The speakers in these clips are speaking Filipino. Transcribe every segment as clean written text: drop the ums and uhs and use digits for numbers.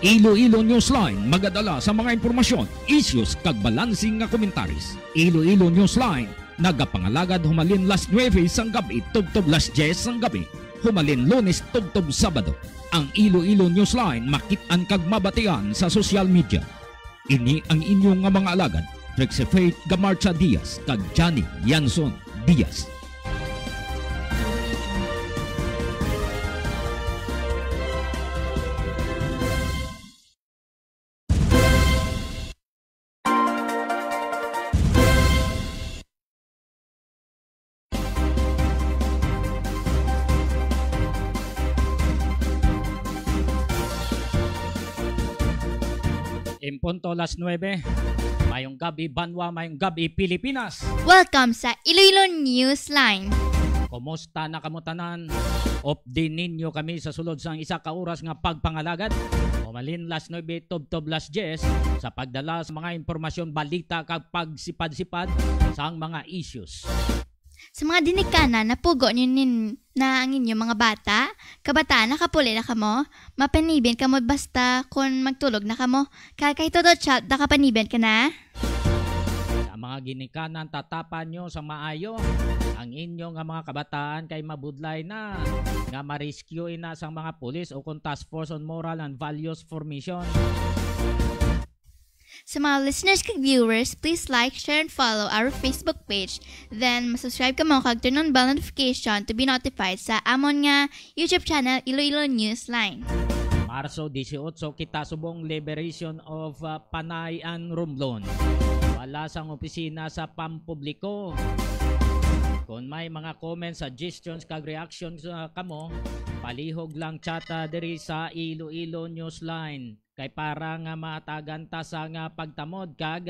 Iloilo Newsline magadala sa mga impormasyon, issues kag balansing nga komentaris. Iloilo Newsline nagapangalagad humalin las 9 sang gabi tugtog las 10 sang gabi. Humalin Lunes tugtog Sabado. Ang Iloilo Newsline makit-an kag mabatian sa social media. Ini ang inyong nga mga alagad, Trixie Faith Gamarcha Diaz kag Johnny Yanson Diaz. Impunto las 9, mayong gabi Banwa, mayong gabi Pilipinas. Welcome sa Iloilo Newsline. Kumusta na kamutanan? Update ninyo kami sa sulod sang isa ka oras nga pagpangalagad. Umalin las 9, tubtob las 10 sa pagdala sa mga impormasyon, balita kag pagsipad-sipad sa mga issues. Sa mga dinikana, napugo nyo na ang inyo mga bata, kabataan, nakapuli na kamo, mapanibin kamo basta kung magtulog na kamo, kahit todo chat, nakapanibin ka na. Sa mga ginikanan, tatapan nyo sa maayo, ang inyong mga kabataan kay mabudlay na, nga ma-rescue na sa mga pulis o kung Task Force on Moral and Values Formation. Sa mga listeners kag viewers, please like, share, and follow our Facebook page. Then, masubscribe ka mo kag turn on bell notification to be notified sa amon nga YouTube channel Iloilo Newsline. Marso 18, kita subong liberation of Panay and Romblon. Wala sang opisina sa pampubliko. Kung may mga comments, suggestions, kag reactions kamo, palihog lang chata diri sa Iloilo Newsline. Kay para nga maatagan ta sa nga pagtamod kag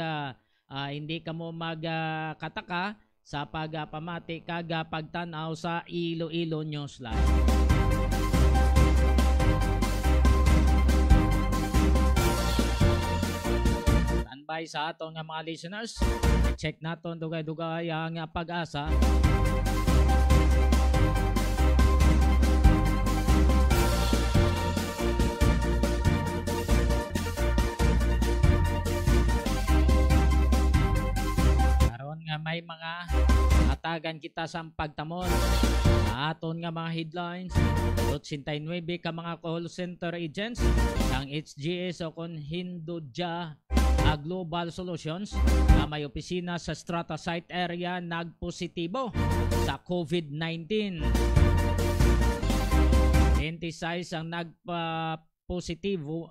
hindi kamo magkataka sa pagpamati kag pagtanaw sa Iloilo Newsline. Standby sa aton nga mga listeners. Check naton dugay-dugay ang pag-asa. Nga may mga atagan kita sa pagtamon sa aton nga mga headlines. 89 ka mga call center agents ng HGS o kon Hindudja Global Solutions na may opisina sa Strata Site area nagpositibo sa COVID-19. 26 ang positibo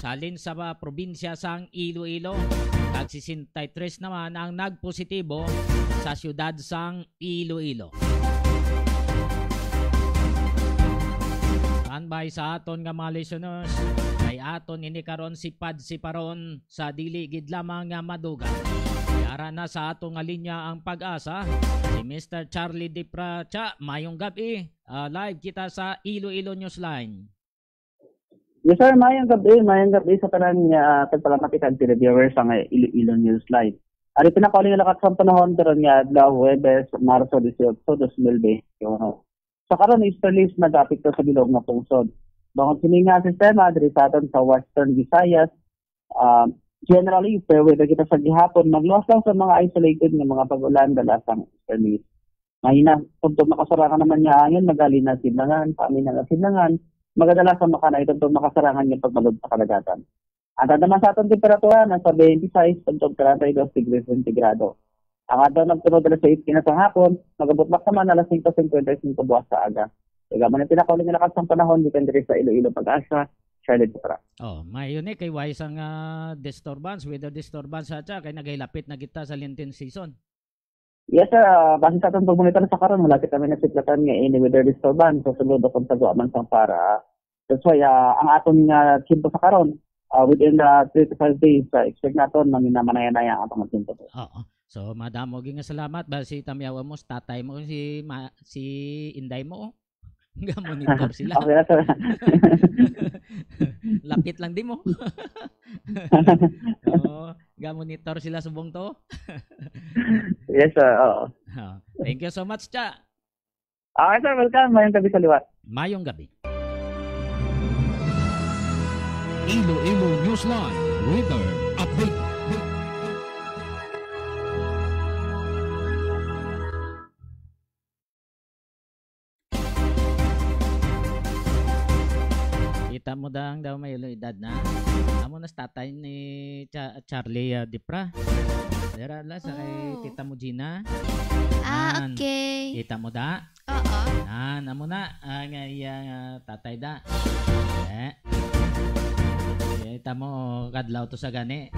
salin sa probinsya sang Iloilo. Kag 63 naman ang nagpositibo sa siyudad sang Iloilo. Standby sa aton nga mga listeners, ay aton ini karon siparon sa dili gid lamang nga madugan. Yara na sa aton nga linya ang pag-asa si Mr. Charlie Dipracha. Mayong gabi, live kita sa Iloilo Newsline. Yes sir, mayang gabi sa tanan nga pagpalamatikan televiewers sa Iloilo Newsline. Ari pinakauli nga lakat sa panahon karon nga adlaw Huwebes, Marso 18, 2021. Sa karon easterlies nagapit sa bilog nga pungsod. Bangod sini nga sistema diri sa aton sa Western Visayas, generally fair weather kita sa gihapon, magluwas lang sa mga isolated nga mga pag-ulan dala sa easterlies. Mahina tungtong makasarangan naman nga hangin, magali na sidlangan, pamin na sidlangan. Magadala sa makana ito makasarangan yung pagbalod sa kalagatan. Ang naman sa atong temperatura nasa 26 hanggang 32 degrees centigrado. Ang adlaw nagtunod alas 6 kinasang hapon, magabot naman alas 5:55 buwas sa aga. Kaya man ang pinakauli nga lakas ng panahon dito diri sa Iloilo Pag-asa, Charlotte para. Oh, mayon ni kay wise ang disturbance, weather disturbance sa kay nagahilapit na kita sa Lenten season. Yes sir, base sa atong pagmonitor sa karon wala kita may nasiplatan nga any weather disturbance sa sulod akong tagwa man sang para. That's why ang aton nga kimpo sa karon within the 3 to 5 days expect naton manginamanayan-aya ang atong kimpo. Oo. So madamo gyud nga salamat ba si Tamyawa mo, tatay mo si Inday mo. Ga-monitor sila. Okay na sir. Lapit lang di mo. Ga-monitor sila subong to. Yes sir, oo. Thank you so much, Cha. Okay sir, welcome. Mayong gabi sa liwat. Mayong gabi. Iloilo Newsline River Update. Kita mo daw may edad na. Amo na tatay ni Charlie Dipra. Dera la sa kay tita mo Gina. Okay. Kita mo da? Oo. Amo na ang tatay da. Kita mo kadlaw to sa gani.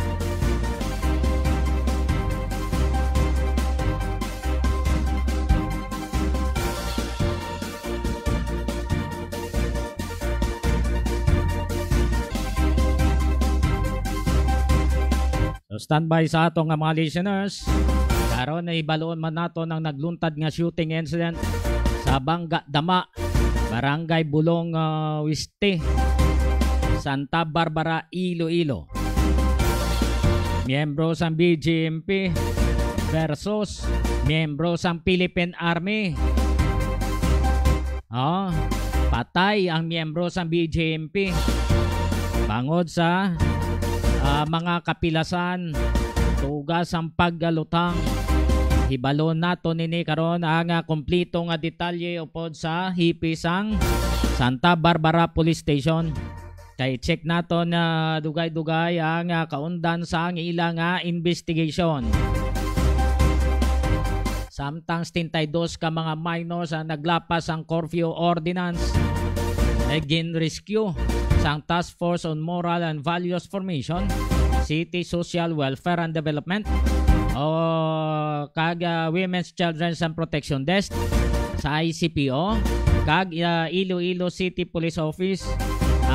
So standby sa atong mga listeners. Karon na ibaloon man nato ng nagluntad nga shooting incident sa Bangga Dama, Barangay Bulong Wiste, Santa Barbara, Iloilo. Miyembro sa BGMP versus miyembro sa Philippine Army. Patay ang miyembro sa BGMP. Bangod sa mga kapilasan, tugas ang paggalutang. Hibalo nato nini karon ang kompleto nga detalye upod sa hipisang Santa Barbara Police Station. Kay check nato na dugay-dugay ang kaundan sa ang ilang investigation. Samtang 72 ka mga minors ang naglapas ang curfew ordinance. Again rescue sang Task Force on Moral and Values Formation, City Social Welfare and Development, kag Women's Children's and Protection Desk sa ICPO, kag Iloilo City Police Office,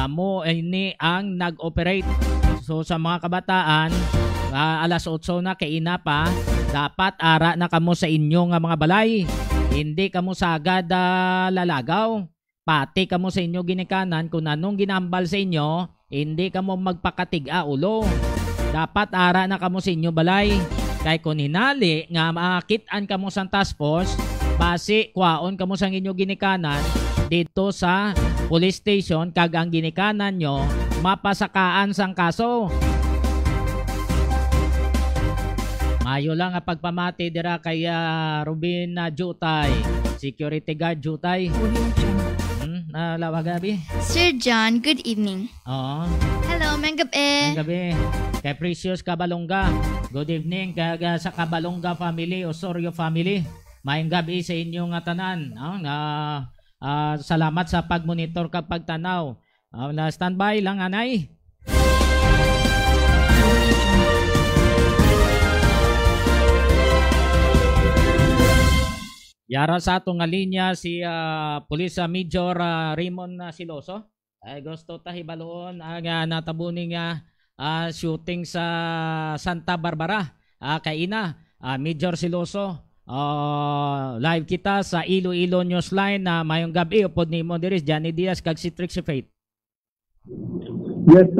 mo ini ang nag-operate. So sa mga kabataan, alas 8 na kay ina pa, dapat ara na kamo sa inyo nga mga balay. Hindi kamo sagad lalagaw. Pati kamo sa inyo ginikanan kung anong ginambal sa inyo, hindi kamo magpakatig-a ulo. Dapat ara na kamo sa inyo balay. Kay kung hinali nga maakitaan kamo sa task force, base kwaon kamo sa inyo ginikanan dito sa police station, kag ang ginikanan nyo mapasakaan sang kaso. Mayo lang ang pagpamati dira kay Rubin Jutay, security guard Jutay. Lawag gabi. Sir John, good evening. Oo. Hello, may gabi. May gabi. Kay Precious Cabalonga. Good evening kag sa Cabalonga family, Osorio family. Mayong gabi sa inyong tanan. Salamat sa pagmonitor kag pagtanaw. Standby lang anay. Yara sa atong nga linya si Police Major Raymond Siloso. Ay gusto ta hibaloon ang natabuning shooting sa Santa Barbara. Kay ina Major Siloso. Live kita sa Iloilo Newsline na mayong gabi upod nimo diri Johnny Diaz kag si Trixie Faith. Yes,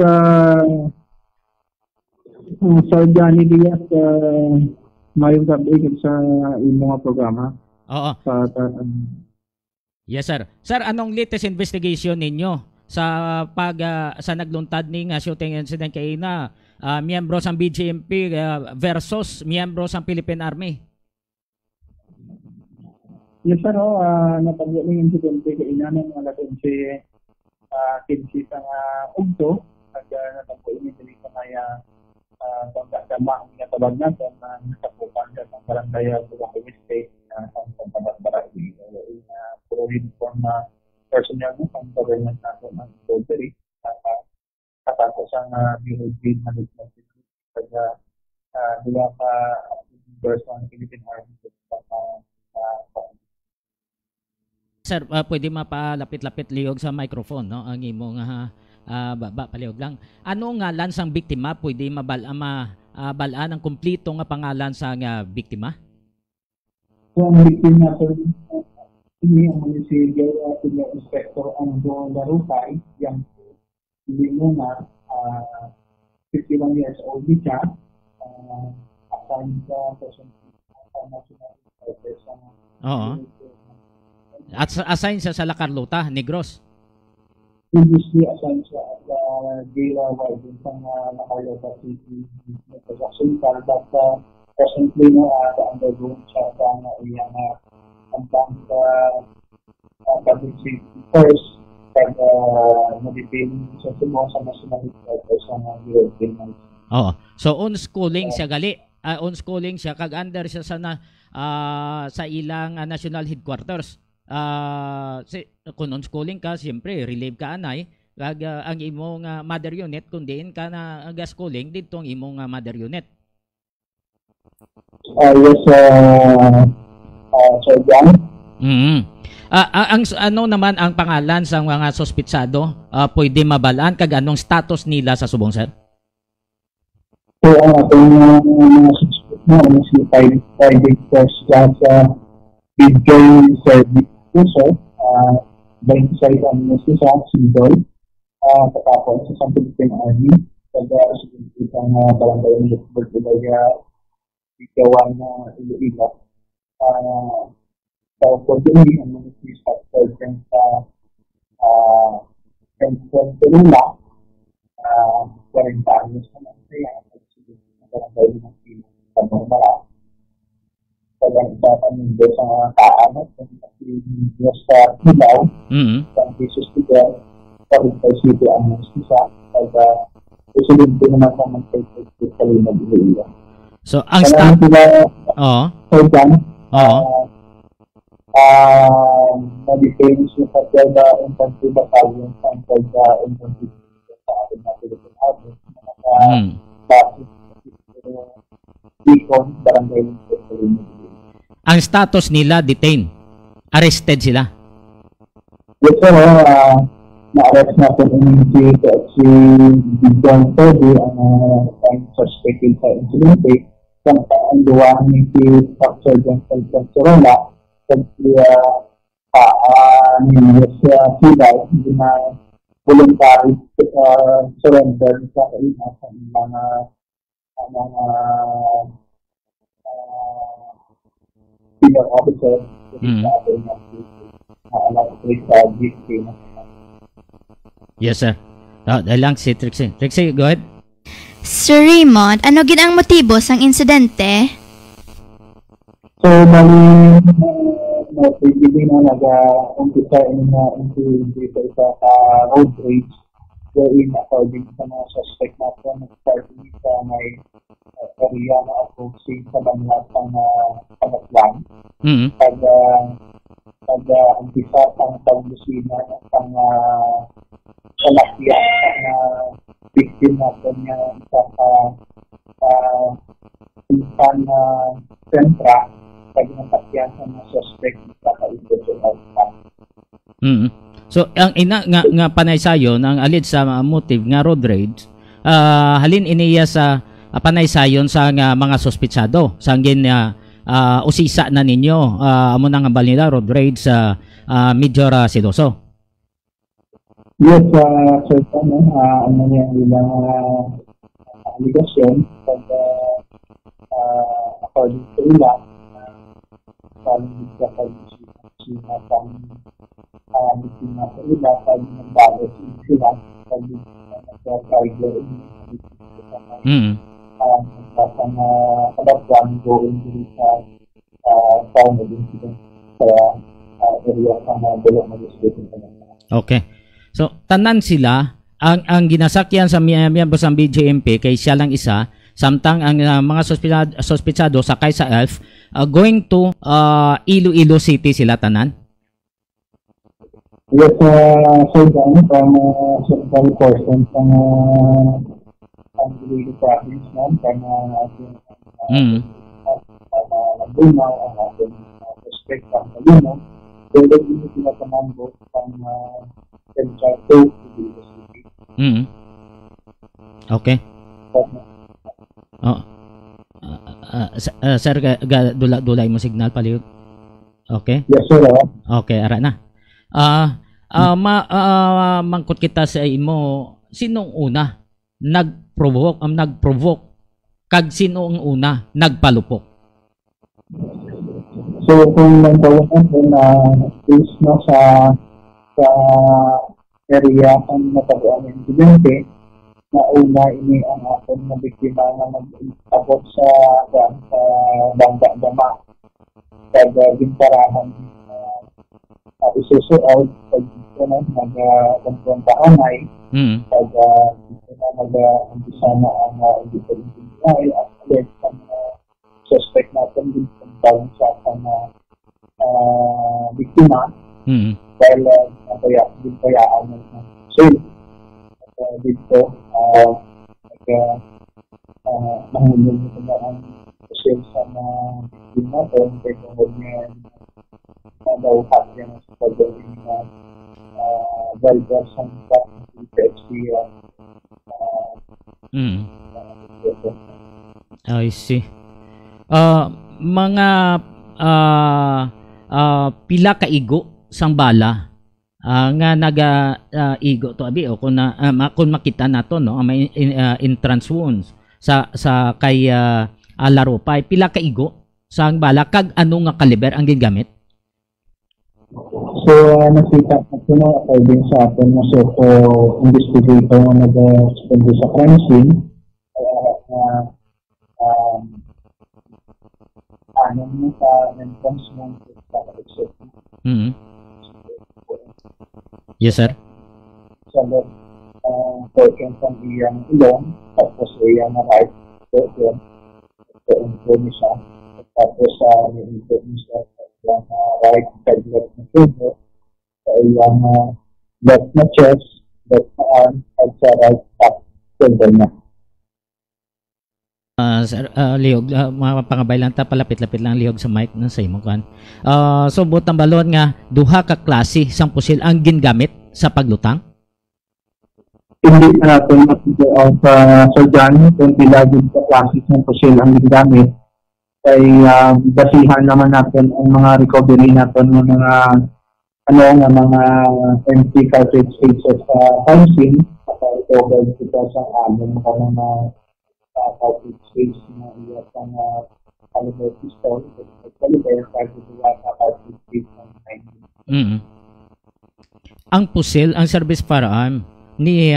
Sir Johnny Diaz, mayong gabi sa imong programa. Oo. Yes sir. Sir, anong latest investigation ninyo sa sa nagluntad ning shooting incident kay ina miyembro sa BGMP versus miyembro sa Philippine Army? Yes sir, napagyo ning incident kay ina nang alaton si kinsi sa ugto at natagpo ini diri sa kaya pagdama nga tabag naton na nakapupan sa barangay Bulong State sa Santa Barbara. Puro uniform na personnel mo sa government nato ng Bodri katapos ang BOD na dila pa person ng Philippine Army. Sir, pwede mapalapit-lapit liog sa microphone, no? Ang imong paliog lang. Ano nga lansang biktima? Pwede mabalaan ang kumplito nga pangalan sa biktima? So, ang biktima po, ini ang munisipyo at yung inspector ang doon Larupay, yung hindi mo na 51 years old siya, assigned sa national service. Oo. At assign sa La Carlota, Negros. Previously assigned sa DIY din sa Nakalota City Construction Car, but presently undergoing siya sa iyang ang public safety first pag na-detain sa sumo sa national headquarters sa European. Oo. So on schooling siya gali. On schooling siya kag under siya sa ilang national headquarters. Kung on schooling ka, siyempre relieve ka anay kag ang imong mother unit kung diin ka na schooling dito ang imong mother unit. Yes, Sir John. Ang ano naman ang pangalan sa mga sospitsado? Pwede mabalaan kag anong status nila sa subong, sir? So, ang ating mga suspect na si private first class BJ service sir. 26 ang nasa sa Sidol. Patapos sa Philippine Army. Pag-susunod ang barangay ng Lutbert Ilaya, ikawan na Iloilo. So, for the ang mga staff sergeant sa Pensacola, 40 anos na kaya barangay ng Pinoy Pagang isa kami sa kaanot kasi sa Hilaw ang Jesus Tiga Pagkay City ang isa pag susunod din naman sa mga safety sa Limag Iloilo. So ang staff na-detain siya sa Tiaga Infantry Battalion sa Tiaga Infantry sa ating na Philippine Army barangay ng ang status nila detained. Arrested sila. Yes, sir. Na-arrest natin si John Toby, ang suspected sa incident. Ang duwa ni si Staff Sergeant Felton Sorola, kasi sila, hindi na voluntary surrender sa kainan sa mga senior officer Yes, sir. Dahil lang si Trixie. Trixie, go ahead. Sir Raymond, ano gid ang motibo sang insidente? So, bali, pwede na nag-umpisa dito sa road rage wherein according sa mga suspect natin nag-starting sa may area na approaching sa banlat ng Pangatlan. Pag-umpisa ang pang-lusina ng salakyan na victim natin niya sa pinsan na sentra pag-nasakyan sa mga suspect sa kaibot sa outcome. So ang ina nga panaysayon ang alleged sa motive nga road rage halin iniya sa panaysayon sa mga sospitsado sanggin usisa na ninyo amo nang ambal nila road rage sa Major Siloso. Yes, sir, ano yung ilang allegation pag according to ilang paling sa pag-isip na sa ila pag nagbago sila pag nagka-target nagpasang kabatwan going dito sa town na din sa area sa mga bulok na district. Okay. So, tanan sila, ang ginasakyan sa miyembro sa BJMP kay siya lang isa, samtang ang mga sospitsado sakay sa ELF, going to Iloilo City sila tanan? Yes, so done from central portion ng Iloilo province naman, from ating Laguna, ang ating suspect ng Laguna, so that hindi sila tamambo from central to Iloilo City. Okay. Sir, dulay mo signal palihog. Okay? Yes, sir. Okay, ara na. Mangkot kita sa imo, sinong una nagprovoke kag sino ang una nagpalupok? So kung nagawin natin na is no sa area ang natabuan ng insidente na una ini ang aton na biktima nga nag-abot sa Bangga Dama kag ginparahan isuso out pag nag-control kaanay kag nag-umpisa na ang ay alert ang suspect natin din kung sa ang biktima dahil nagpayaan ng sale dito nahulog nito na ang sale sa mga biktima kung pagkakod niya daw hati ang sa pagdating na validar sa PHP I see. Mga pila ka igo sang bala nga naga-igo to abi o kung makita nato no may entrance wounds sa kay Larupay, pila ka igo sang bala kag ano nga kaliber ang gigamit? So, nakita ko na according sa atin na investigator na nag-spend sa crime scene ano mo sa entrance mo sa exit. Yes, sir. Sa portion ng iyang ilong, tapos iyang right portion, ito siya. Tapos ito siya yung right side left na shoulder, sa iyang left na chest, left na arm, at sa right top shoulder niya. Sir, lihog, mga pangabay lang ta, palapit-lapit lang lihog sa mic na sa imong kan. So, butang balon nga, duha ka klase sang pusil ang gingamit sa paglutang? Hindi na natin mag-out sa dyan, kung ilagin sa klase ng pusil ang gingamit, ay basihan naman natin ang mga recovery natin ng mga mga empty cartridge cases sa crime scene, at recover ito sa aming mga cartridge case na iya pang caliber pistol, caliber cartridge case ng 9mm. Ang pusil, ang service firearm ni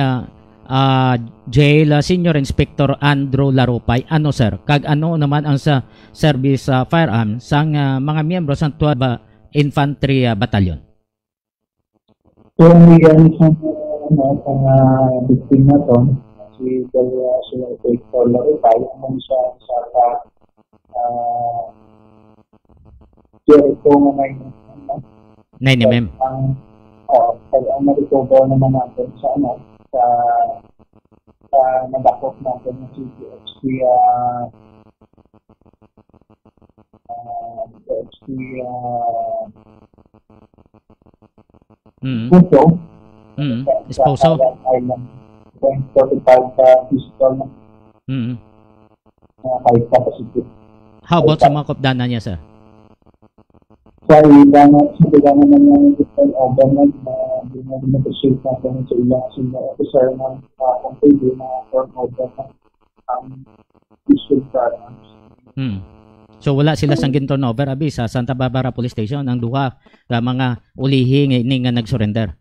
Jail Senior Inspector Andrew Larupay, ano sir? Kag ano naman ang sa service firearm sang mga miyembro sa 12 Infantry Battalion? So, yan sa mga biktima to, si Senior Inspector Larupay, ang sa Jericho na 9mm. Ang ma-recover naman natin sa nabakot natin ng CPHP puso. Esposo. Island. 45 pistol na high capacity. How about sa mga kopdanan niya, sir? Sa ilang naman ng different organ na dinag-negotiate natin sa ilang senior officer ng company na form organ ng issue firearms. So wala sila sang turnover abi sa Santa Barbara Police Station ang duha ka mga ulihi nga nag-surrender.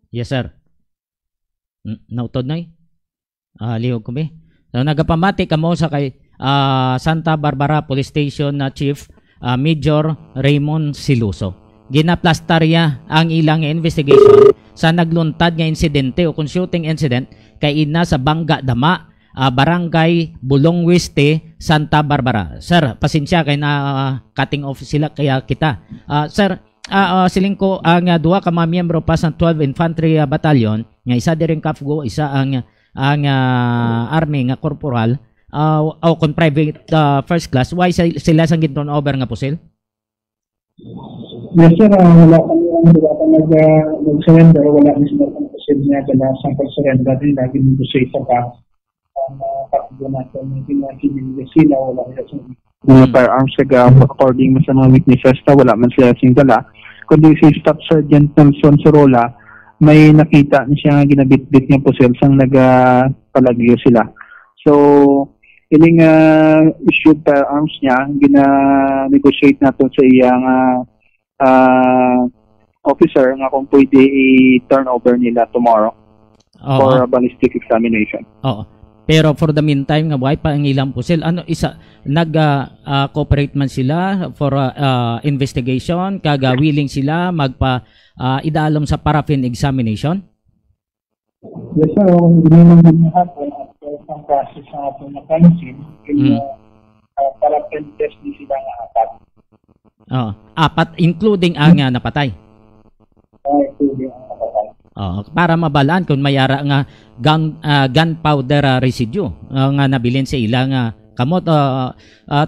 Yes, sir. Nautod na lihog ko mi. So nagapamati kamo sa kay Santa Barbara Police Station na Chief Major Raymond Siluso. Ginaplastarya ang ilang investigation sa nagluntad nga insidente o kung shooting incident kay ina sa Bangga Dama, Barangay Bulong Weste, Santa Barbara. Sir, pasensya kay na cutting off sila kaya kita. Sir, siling ko ang duha ka mga miyembro pa sa 12 Infantry Battalion, nga isa diring Kafgo, isa ang Army nga corporal, o kung private first class, why sila sang ginton over nga pusil? Yes sir, wala kami nag-surrender, wala kami sila ang pusil niya dala sa pag-surrender din, lagi nito sa isa pa ang takbo natin, hindi na kiniliga sila, wala nila sa mga firearms according sa mga witnesses wala man sila sing dala. Kundi si Staff Sergeant Nelson Sorola, may nakita niya siya nga ginabitbit niya pusil sang nagpalagyo sila. So, ining issued firearms niya, gina-negotiate natin sa iyang officer nga kung pwede i-turn over nila tomorrow for Oo. a ballistic examination. Oo. Pero for the meantime nga buhay pa ang ilang pusil. Ano isa cooperate man sila for investigation, kaga willing sila magpa idalom sa paraffin examination? Yes, sir. Ginamang din niya hapon at ang process ng ating na-council para pen-test din sila nga apat. Oo. Apat including ang napatay. Including ang nakatay. Oo, para mabalaan kung mayara nga gunpowder residue nga nabilin sa ila nga kamot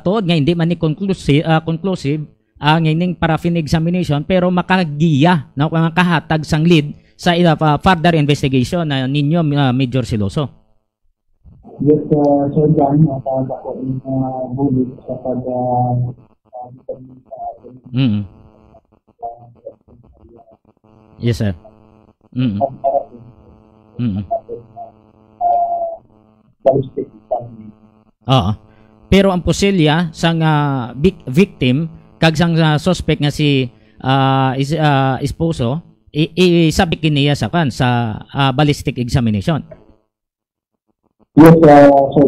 tuod nga hindi man ni conclusive ang ining paraffin examination pero makagiya no nga kahatag sang lead sa ila further investigation na ninyo Major Siloso. Yes, so dyan, nakakala ko yung bulit sa Yes, sir. ballistic examination. Oo. Pero ang posilya sang victim kag sang suspect nga si esposo isabik niya sa ballistic examination. Yes, so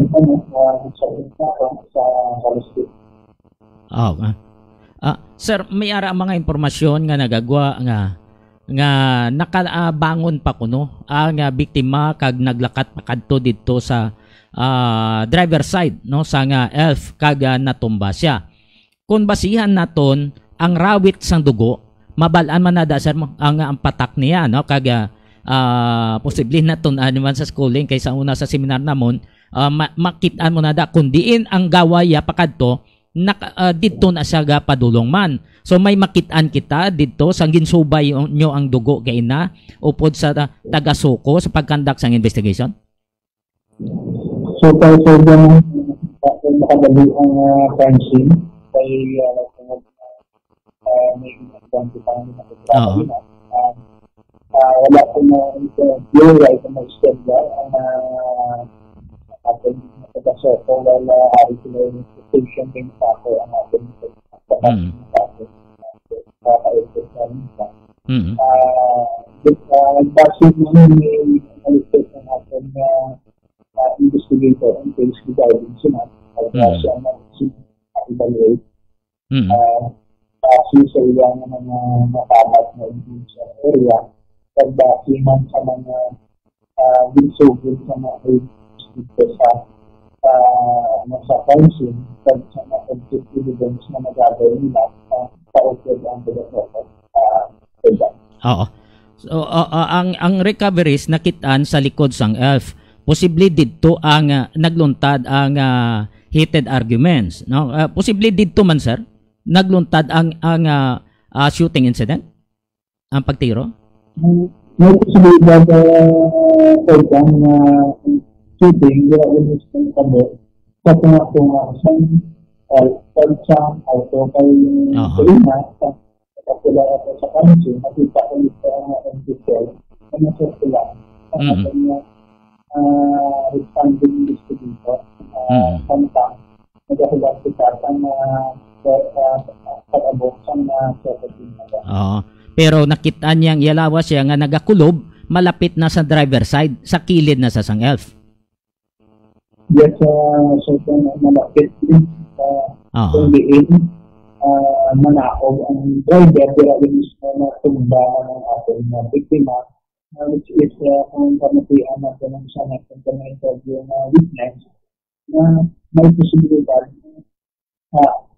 sa ballistic. Oo. Sir, may ara mga impormasyon nga nagagwa nga nakabangon pa kuno ang biktima kag naglakat pa kadto didto sa driver side no sa nga elf kag natumba siya. Kung basihan naton ang rawit sang dugo, mabalaan man nada sir ang patak niya no kag posible naton man sa schooling kaysa una sa seminar namon makitaan mo nada kun diin ang gawaya pakadto dito na siya padulong man. So may makitaan kita dito sang ginsubay nyo ang dugo kay ina upod sa taga-suko sa pagkandak sang investigation. So dyan, makadali ang crime scene kay may identifying na pagkakali na. Wala po na yung right na mag-stella ang ating taga-suko wala ari sila yung station din sa ako ang ating base naman may analysis ng ating investigator and case regarding siya siya evaluate base sa ilang mga matabat na sa area at base man sa mga ginsugod sa mga dito sa sa council at sa mga evidence na magagawin nila pa-upload ang development. Oo. So ang recoveries nakitaan sa likod sang elf. Posible didto ang nagluntad ang heated arguments, no? Posible didto man sir nagluntad ang shooting incident, ang pagtiro. May posibilidad na shooting wala din sa kabo sa tunga-tunga sa auto kay Selena sa kapila ako sa kansi nakita ko dito ang NPCL na nasa sila ang ating responding list dito samtang nagkakulat kita ang pag-abot sa secretary. Pero nakita niyang yalawa siya nga nagakulob malapit na sa driver side sa kilid na sa sang elf. Yes, so malapit din sa diin manakaw ang driver pero mismo na tumba ng ating biktima which is kung pamatian natin ng sana kung na-interview na witness na may posibilidad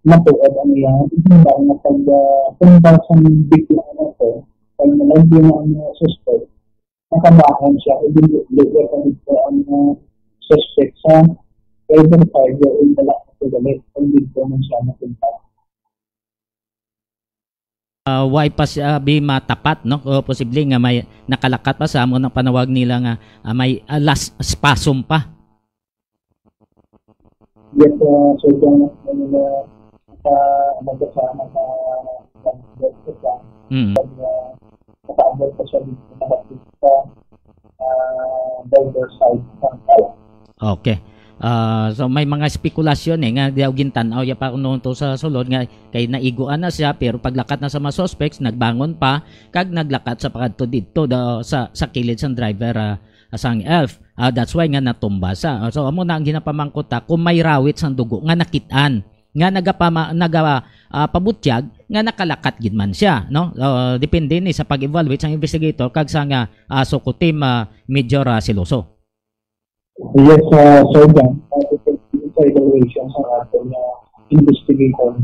matuod ang yan dahil na pag-tumba sa biktima na ito pag nalagyan na ang suspect nakabahan siya i-deliver ka dito ang suspect sa driver side yung dala sa galit kung dito man siya napunta. Why pa siya matapat no? O posible nga may nakalakat pa sa amo ng panawag nila nga may last spasm pa. Yes, so dyan nila magkasama sa pag nakaabot pa siya dito nakapit sa driver side sa kala. Okay. So may mga spekulasyon nga daw gintan-aw ya pa kuno to sa sulod nga kay naiguan na siya pero paglakat na sa mga suspects nagbangon pa kag naglakat sa pakadto didto sa kilid sang driver sang elf. That's why nga natumba sa. So amo na ang ginapamangkot kung may rawit sang dugo nga nakitaan nga pabutyag nga nakalakat gid man siya, no? Depende ni sa pag-evaluate sang investigator kag sang Soko team Major Siloso. Yes, Sir Dan, sa evaluation sa ating investigator.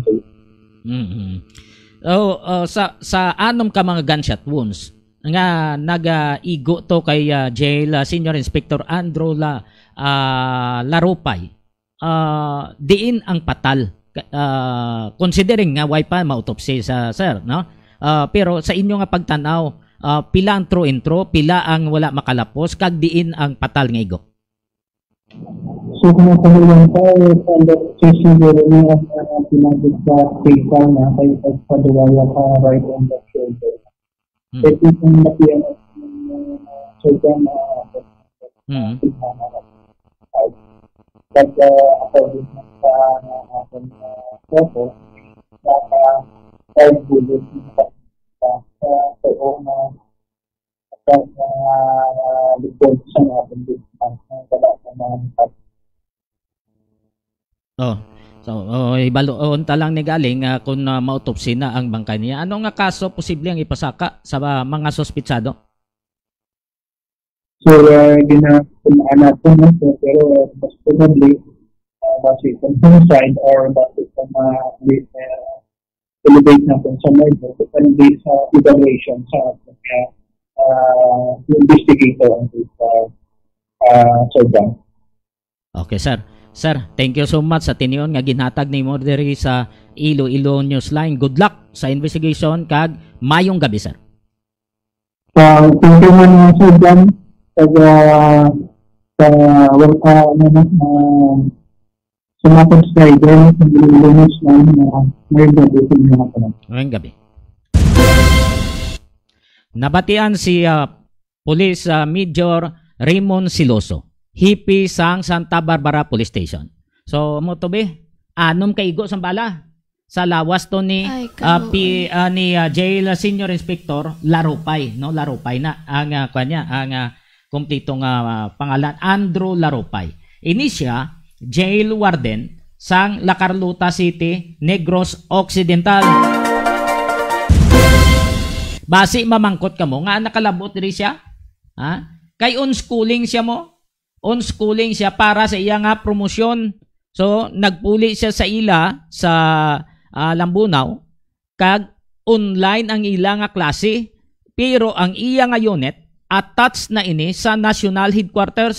Sa anom ka mga gunshot wounds nga nag-igo to kay jail Senior Inspector Andrew Larupay, diin ang patal, considering nga way pa ma-autopsy sa sir, no? Pero sa inyo nga pagtanaw, pila ang true intro, pila ang wala makalapos, kag diin ang patal nga igo. So kung nakulang tayo sa siguro niya pinagod sa PayPal na kayo pagpaduwala ka right on the shoulder. Ito yung nakiyan ng shoulder na but according sa ating photo, naka 5 bullets sa toong likod sa ating distance ng ibaloon ta lang ni galing kung ma-autopsy na ang bangkay niya. Ano nga kaso posible ang ipasaka sa mga sospitsado? So, ginakumaan natin ito, pero mas probably base from homicide or base from elevate natin sa murder, depende sa evaluation sa ating investigator on this surgeon. Okay, sir. Sir, thank you so much sa tiniyon nga ginhatag ni mo diri sa Iloilo Newsline. Good luck sa investigation kag mayong gabi, sir. Thank you man, Sir John. Sa mga subscriber sa Iloilo Newsline, mayong gabi sa inyo mga tanong. Mayong gabi. Nabatian si Police Major Raymond Siloso, hippie sang Santa Barbara Police Station. So mo to be anom kaigo sang bala sa lawas to ni jail Senior Inspector Larupay, no? Larupay na ang kanya ang kumpletong pangalan, Andrew Larupay. Ini siya jail warden sang La Carlota City, Negros Occidental. Basi mamangkot ka mo nga nakalabot diri siya, kay unschooling siya mo. Unschooling siya para sa iya nga promosyon. So nagpuli siya sa ila sa Lambunaw kag online ang ila nga klase, pero ang iya nga unit attached na ini sa national headquarters.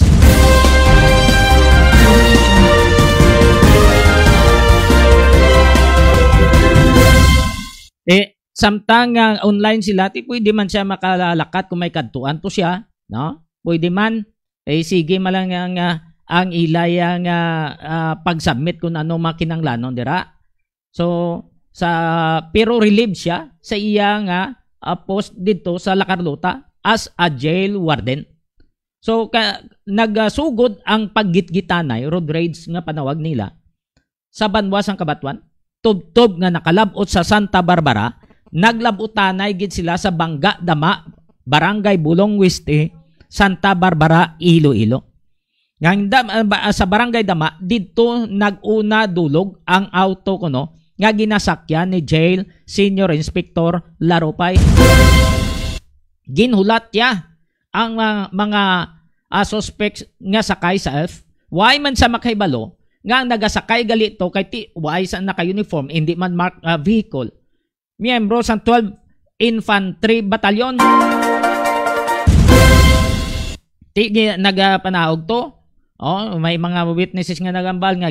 Samtang online sila, pwede man siya makalalakat kung may kadtuan to siya, no? Pwede man sige malang ang ilay ang pag-submit kung ano makinanglanon dira. So pero relieve siya sa iya nga post dito sa La Carlota as a jail warden. So nagsugod ang paggitgitanay, road rage nga panawag nila sa banwas ang Kabatuan. Tubtob nga nakalabot sa Santa Barbara, naglabutanay gid sila sa Bangga Dama, Barangay Bulong Weste, Santa Barbara, Iloilo. Sa Barangay Dama, dito nag-una dulog ang auto kuno nga ginasakyan ni jail Senior Inspector Larupay. Ginhulat ya ang mga suspects nga sakay sa elf. Why man sa makaibalo nga nagasakay galito kay why sa naka-uniform hindi man marked vehicle. Miyembro sa 12 Infantry Battalion. Nagapanahog to. May mga witnesses nga nagambal nga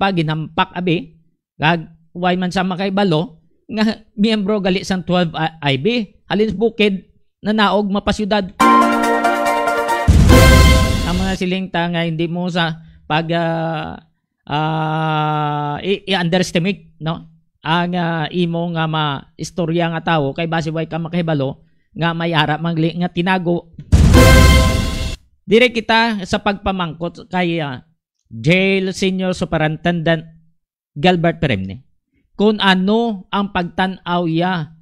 ginampak abi. Kag why man sa makaibalo nga miyembro gali sang 12 IB. Halin bukid na naog mapasyudad. Ang mga silingta nga hindi mo sa pag i-underestimate, no? Ang imo nga istorya nga tao kay base way ka makahibalo nga may harap mangli nga tinago. dire kita sa pagpamangkot kay Jail Senior Superintendent Gilbert Peremne kung ano ang pagtanaw ya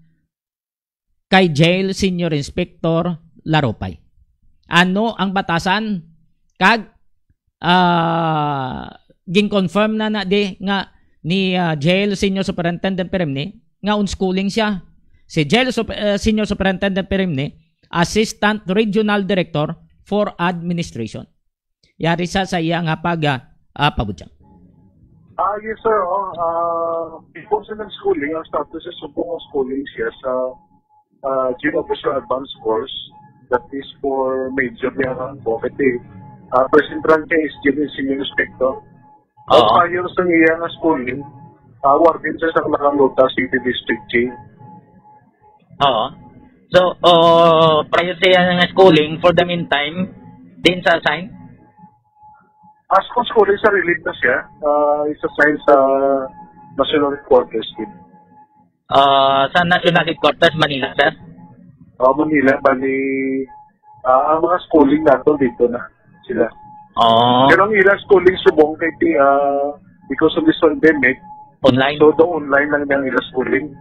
kay Jail Senior Inspector Laropay. Ano ang batasan kag gin-confirm na di nga ni Jail Senior Superintendent Peremne nga unschooling siya. Si Jail Senior Superintendent Peremne, Assistant Regional Director for Administration. Yari sa iya nga pabudyang. Yes, sir. Before sa schooling, ang status is subong schooling siya sa Junior Officer Advanced Course that is for major niya ang profit. First in rank is Junior Senior Inspector. Prior sa iya nga schooling, warden siya sa Lacanlota City District Jail. So, prior sa iya nga schooling, for the meantime, din sa assign? As kung schooling sa relief na siya, is assigned sa National Headquarters din. Sa National Headquarters, Manila, sir? Manila, bali, ang mga schooling nato dito na sila. Pero ang ilang schooling subong kay because of this pandemic, online. So, the online lang ng ilang schooling.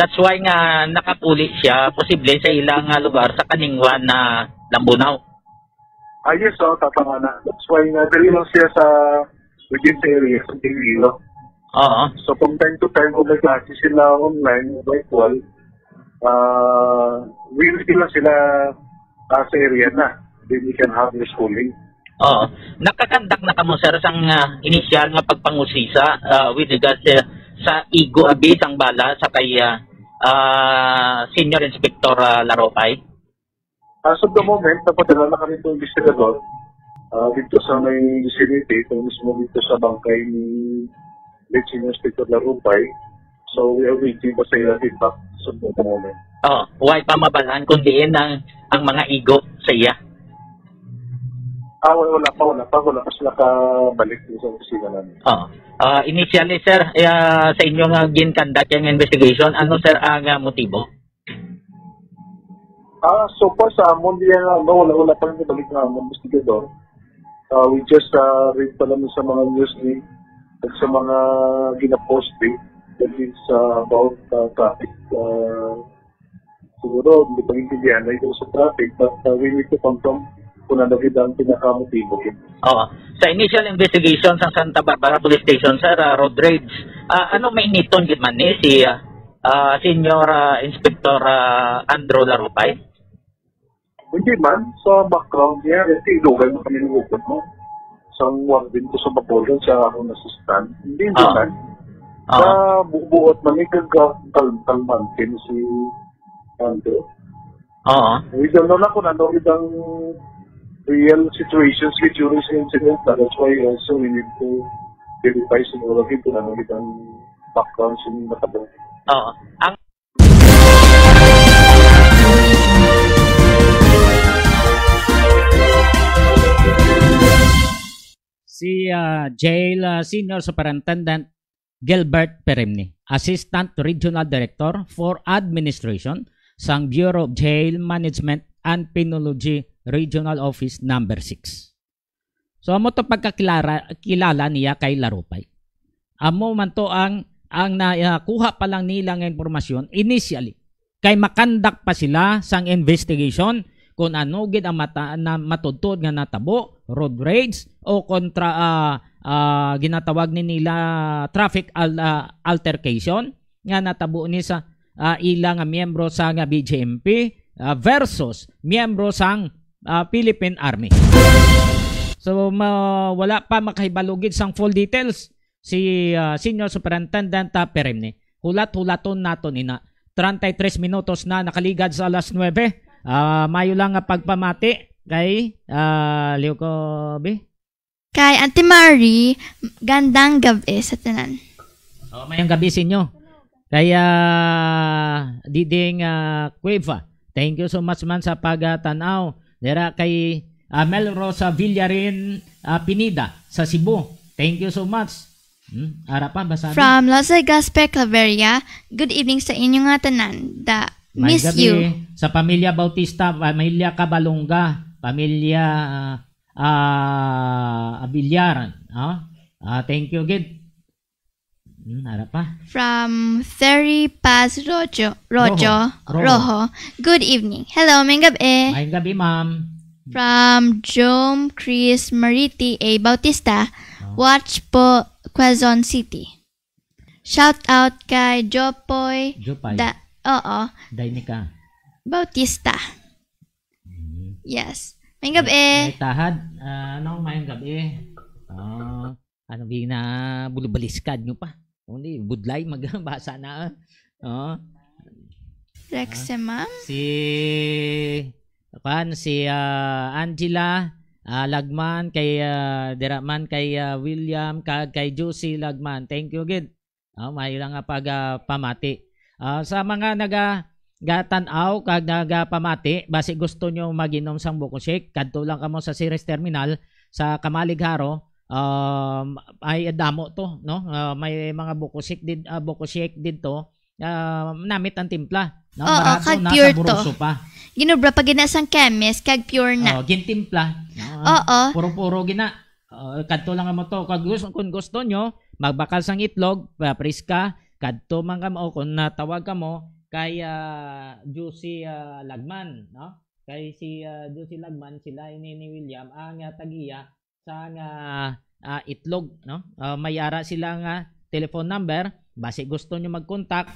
That's why nga nakapuli siya, posible sa ilang lugar sa Kaningwan na Lambunaw. Yes, tatama na. That's why dali lang siya sa within the area sa Tingilo. So, from time to time, kung nag-classes sila online, virtual, really lang sila sa area na. Then we can have the schooling. Nakakandak na kamo sir sang initial nga pagpangusisa with regards sa igo abi sang bala sa kay Senior Inspector Laropay. As of the moment, napadala na kami itong investigador dito sa may vicinity, ito mismo dito sa bangkay ni Senior Inspector Laropay. So we are waiting pa sa ilang feedback sa the moment. Huwag pa mabalaan kundi ang mga igo sa iya. Wala pa sila kabalik sa opisina namin. Initially, sir, sa inyong ginconduct yung investigation, ano, sir, ang motibo? So far sa amon, wala pa rin balik na amon, investigador. We just read pa namin sa mga news at sa mga ginapost that is about traffic. Siguro, hindi pa intindihan na ito sa traffic, but we need to confirm kung ano ang pinakamotibo. Sa initial investigation sa Santa Barbara Police Station, sir, road rage, ano may niton gitman ni si Senior Inspector Andrew Laropay? Hindi man, sa background niya, ilugan mo kami ng upot mo. Sa warden ko sa Bacolod, siya akong assistant. Hindi man. Sa bubuot man, kalmantin si Andrew. We don't know na kung ano ang real situations during this incident. That's why also we need to verify siguro kung ano ang background sa nakabang. Ang si Jail Senior Superintendent Gilbert Peremne, Assistant Regional Director for Administration sa Bureau of Jail Management and Penology Regional Office Number 6. So amo to pagkakilala niya kay Laropay. Amo man to ang nakuha pa lang nila ng impormasyon initially kay makandak pa sila sang investigation kung ano gid ang matudtod nga natabo, road rage o kontra ginatawag ni nila traffic altercation nga natabo ni sa ilang miyembro sa BJMP versus miyembro sang Philippine Army. So wala pa makahibalugid sang full details si Senior Superintendent Peremne. Hulat-hulaton naton ina 33 minutos na nakaligad sa alas 9. Mayo lang nga pagpamati kay Leo ko B. Kay Auntie Marie, gandang gabi sa tanan. Mayang gabi sa inyo. Kaya Diding Cueva, thank you so much man sa pagtanaw. Dira kay Melrosa Villarin Pinida sa Cebu. Thank you so much. Ara pa basabi. From Las Vegas, Claveria, good evening sa inyo nga tanan. Miss gabi you. Sa pamilya Bautista, pamilya Cabalonga, pamilya Abilyaran. Thank you, Gid. Harap pa. From Ferry Paz Rojo. Rojo. Rojo. Good evening. Hello, may gabi. May gabi, ma'am. From Jom Chris Mariti A. Bautista. Watch po Quezon City. Shout out kay Jopoy. Jopay. Oo. Dainika. Bautista. Yes. May gabi. May tahad. May gabi. Ano na bulubaliskad nyo pa? Hindi, budlay, magbasa na. Rexe, ma'am. Si Angela Lagman, kay Diraman, kay William, kay Josie Lagman. Thank you, Gid. May lang pamati. Sa mga nagatanaw, kag nagapamati, basi gusto nyo maginom sang buko shake, kadto lang kamo sa Ceres Terminal, sa Kamaligharo. Ay damo to, no? May mga buko shake dito. Namit ang timpla, no? Kag pure to. Pa. Ginubra pag ginasang chemist kag pure na. Gintimpla. Puro gina. Kadto lang mo to. Kung gusto nyo, magbakal sang itlog, priska, kadto man kamo kung natawag kamo kay Josie Lagman, no? Kay si Josie Lagman, sila ni William ang tagiya sa itlog, no? May ara sila nga telephone number, basi gusto nyo mag-contact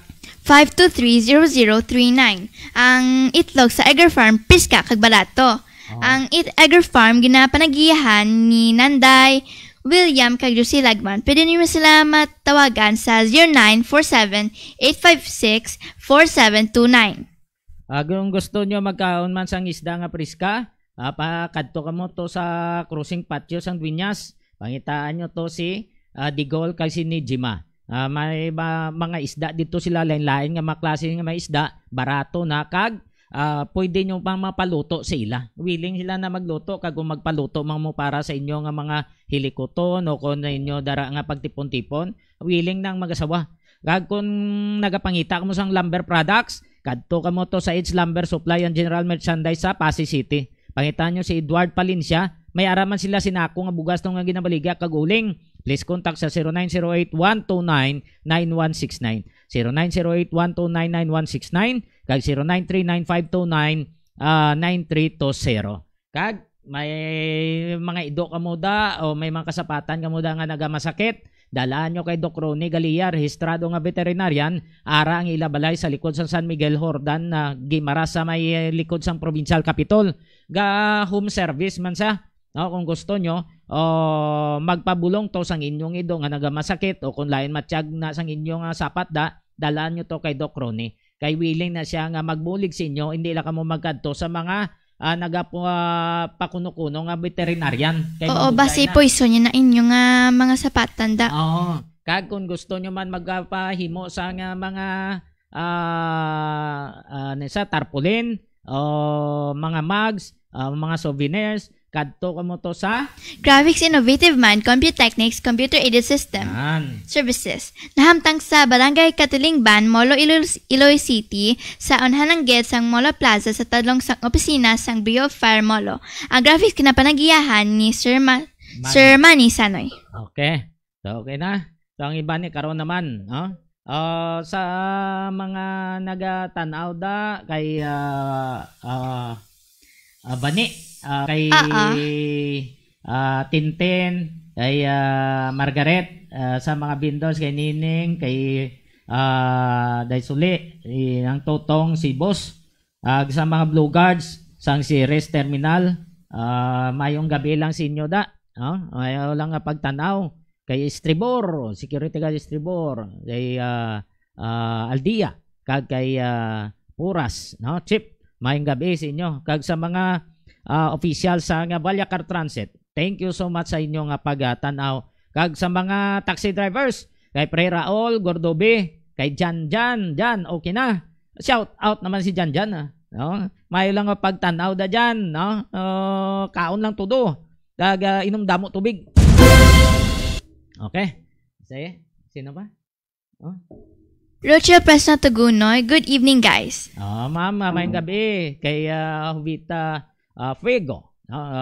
523-0039. Ang itlog sa Egger Farm piska kag barato. Ang Egger Farm ginapanagiyahan ni Nanday William kag Josie Lagman. Pwede niyo sila matawagan sa 0947-856-4729. Kung gusto nyo magkaon man sang isda nga priska, kadto ka mo to sa cruising patio sang Dueñas. Pangitaan nyo to si Digol kay si Nijima. May mga isda dito sila, lain-lain nga mga klase nga may isda, barato na kag pwede nyo pang mapaluto sa ila. Willing sila na magluto kag kung magpaluto man mo para sa inyo nga mga hilikoton o kung na inyo dara nga pagtipon-tipon, willing nang mag-asawa. Kag kung nagapangita mo sang lumber products, kadto ka mo to sa Edge Lumber Supply and General Merchandise sa Pasay City. Pangitaan nyo si Edward Palincia. May araman sila sinako nga bugas nga ginabaligya kag uling. Please contact sa 0908-129-9169. 0908-129-9169 kag 0939-529-9320. Kag may mga ido ka mo da o may mga kasapatan ka mo da nga nagamasakit, dalaan nyo kay Doc Ronnie Galia, rehistrado nga veterinarian, ara ang ilabalay sa likod sa San Miguel Hordan na Gimara sa may likod sa Provincial Capitol. Ga home service man sa. No, kung gusto nyo, magpabulong to sang inyong ido nga nagamasakit o kung lain matiyag na sang inyong sapat dalaan nyo to kay Doc Ronnie. Kay willing na siya nga magbulig sa inyo, hindi lang kamo magkadto sa mga nagapakuno-kuno nga veterinarian. Oo, basi poison nyo na inyo nga mga sapatan da. Oo, kag kung gusto nyo man magpahimo sa nga mga sa tarpaulin o mga mugs, mga souvenirs, kadto ka mo to sa Graphics Innovative Mind Computechnics Computer Aided System Services. Nahamtang sa Barangay Katilingban, Molo, Iloy City, sa unhanang gate sang Molo Plaza sa tadlong sang opisina sang Brio Fire Molo. Ang graphics kinapanagiyahan ni Sir Manny Sanoy. Okay. So, okay na. So, ang iba ni karon naman, no? Sa mga nagatanaw da kay Bani, kay Tintin, kay Margaret, sa mga Bindos, kay Nining, kay Daisuli, ang Totong, si Boss, sa mga Blue Guards, sang si Res Terminal, mayong gabi lang sa inyo da, mayo lang nga pagtanaw, kay Estribor, security guard Estribor, kay Aldia, kag kay Puras, no? Chip, mayong gabi sa inyo, kag sa mga official sa nga Balyacar Transit, thank you so much sa inyo nga pagtanaw. Kag sa mga taxi drivers, kay Pre Raul Gordobe, kay Jan, okay na. Shout out naman si Jan, no? May lang nga pagtanaw da dyan, no? Kaon lang tudo. Kag inom damo tubig. Okay. Sige, sino ba? Rochelle Presno Tagunoy, good evening guys. Ma'am, mayong gabi kay Jovita Fuego,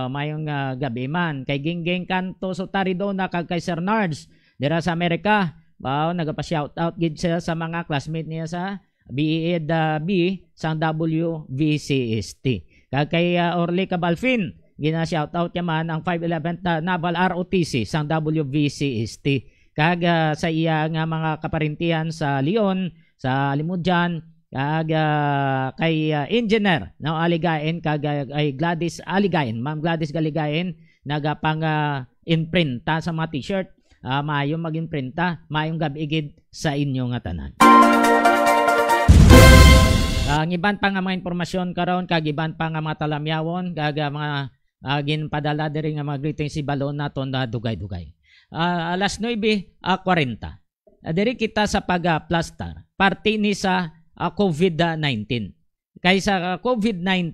mayong gabi man kay Gingging Kanto so Taridona kag kay Sir Nards dira sa Amerika. Nagapa-shout out gid siya sa mga classmate niya sa BED B sang WVCST. Kag kay Orly Cabalfin gina-shout out niya man ang 511th Naval ROTC sang WVCST. Kag sa iya nga mga kaparintihan sa Leon, sa Limudjan, kag kay engineer no Aligayen kag ay Gladys Aligayen, Ma'am Gladys Galigayen nagapang imprinta sa mga t-shirt. Maayong mag-imprinta, maayong gabigid sa inyo nga tanan. Ang iban pa nga mga informasyon karon kag iban pa nga mga talamyawon kag mga ginpadala diri nga mga greetings si balon naton na dugay-dugay. Alas 9:40. Diri kita sa pag-plaster. Parte ni sa COVID-19. Kaysa COVID-19,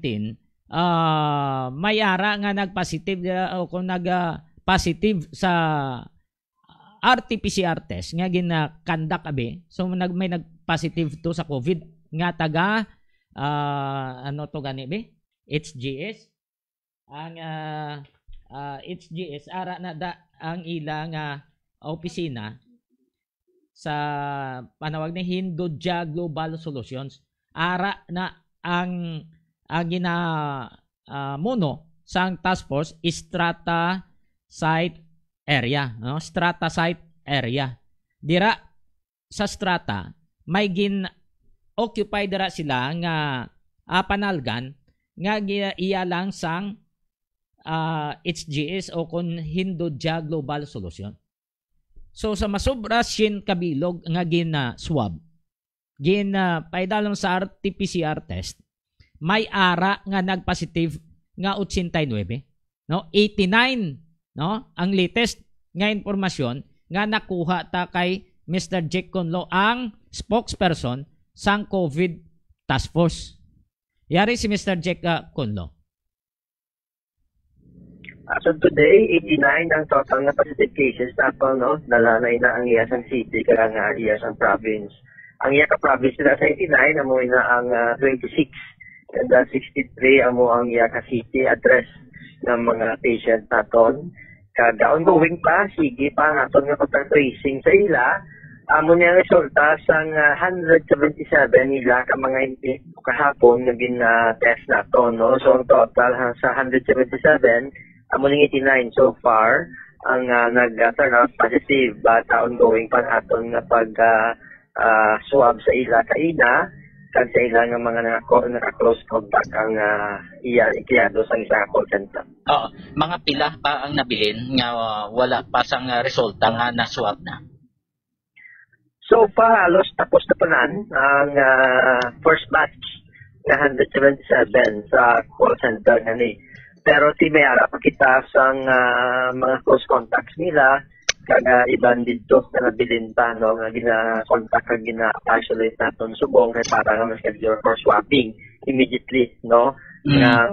may ara nga nag-positive o kung nag-positive sa RT-PCR test nga gina-conduct abi. So may nag-positive to sa COVID nga taga ano to gani be? HGS. Ang HGS ara na ang ilang opisina sa panawag ni Hindodja Global Solutions. Ara na ang gina muno sang task force Strata Site Area, no? Strata Site Area. Dira sa Strata may occupy dira sila nga panalgan nga iya lang sang HGS o kon Hindodja Global Solution. So sa masobra sin kabilog nga swab paidalon sa RT-PCR test may ara nga nagpositive nga 89, no? 89, no? Ang latest nga informasyon nga nakuha ta kay Mr. Jake Conlo ang spokesperson sang COVID Task Force. Yari si Mr. Jake Conlo. As of today, 89 ang total na positive cases tapos no, nalanay na ang Iasan City kaya nga Iasan Province. Ang Iasan Province nila sa 89 amoy na ang 26 and 63 amo ang Iasan City address ng mga patient naton. Kada ongoing pa, sige pa naton nga pag-tracing sa ila. Amo niya resulta sang 177 nila ka mga hindi kahapon na test naton. No? So ang total sa 177 amo ning 89 so far ang nag-turn out positive but ongoing pa naton nga pag swab sa ila kaina kag sa ila nga mga naka-close contact ang ikiyado sa isang call center. Mga pila pa ang nabilin nga wala pa sang resulta nga na-swab na. So far halos tapos na panan ang first batch na 177 sa call center nga ni. Pero may ara pa kita sang mga close contacts nila kaga iban dito na nabilin pa no nga gina-contact kag gina-isolate naton subong kay para nga ma-schedule for swabbing immediately no nga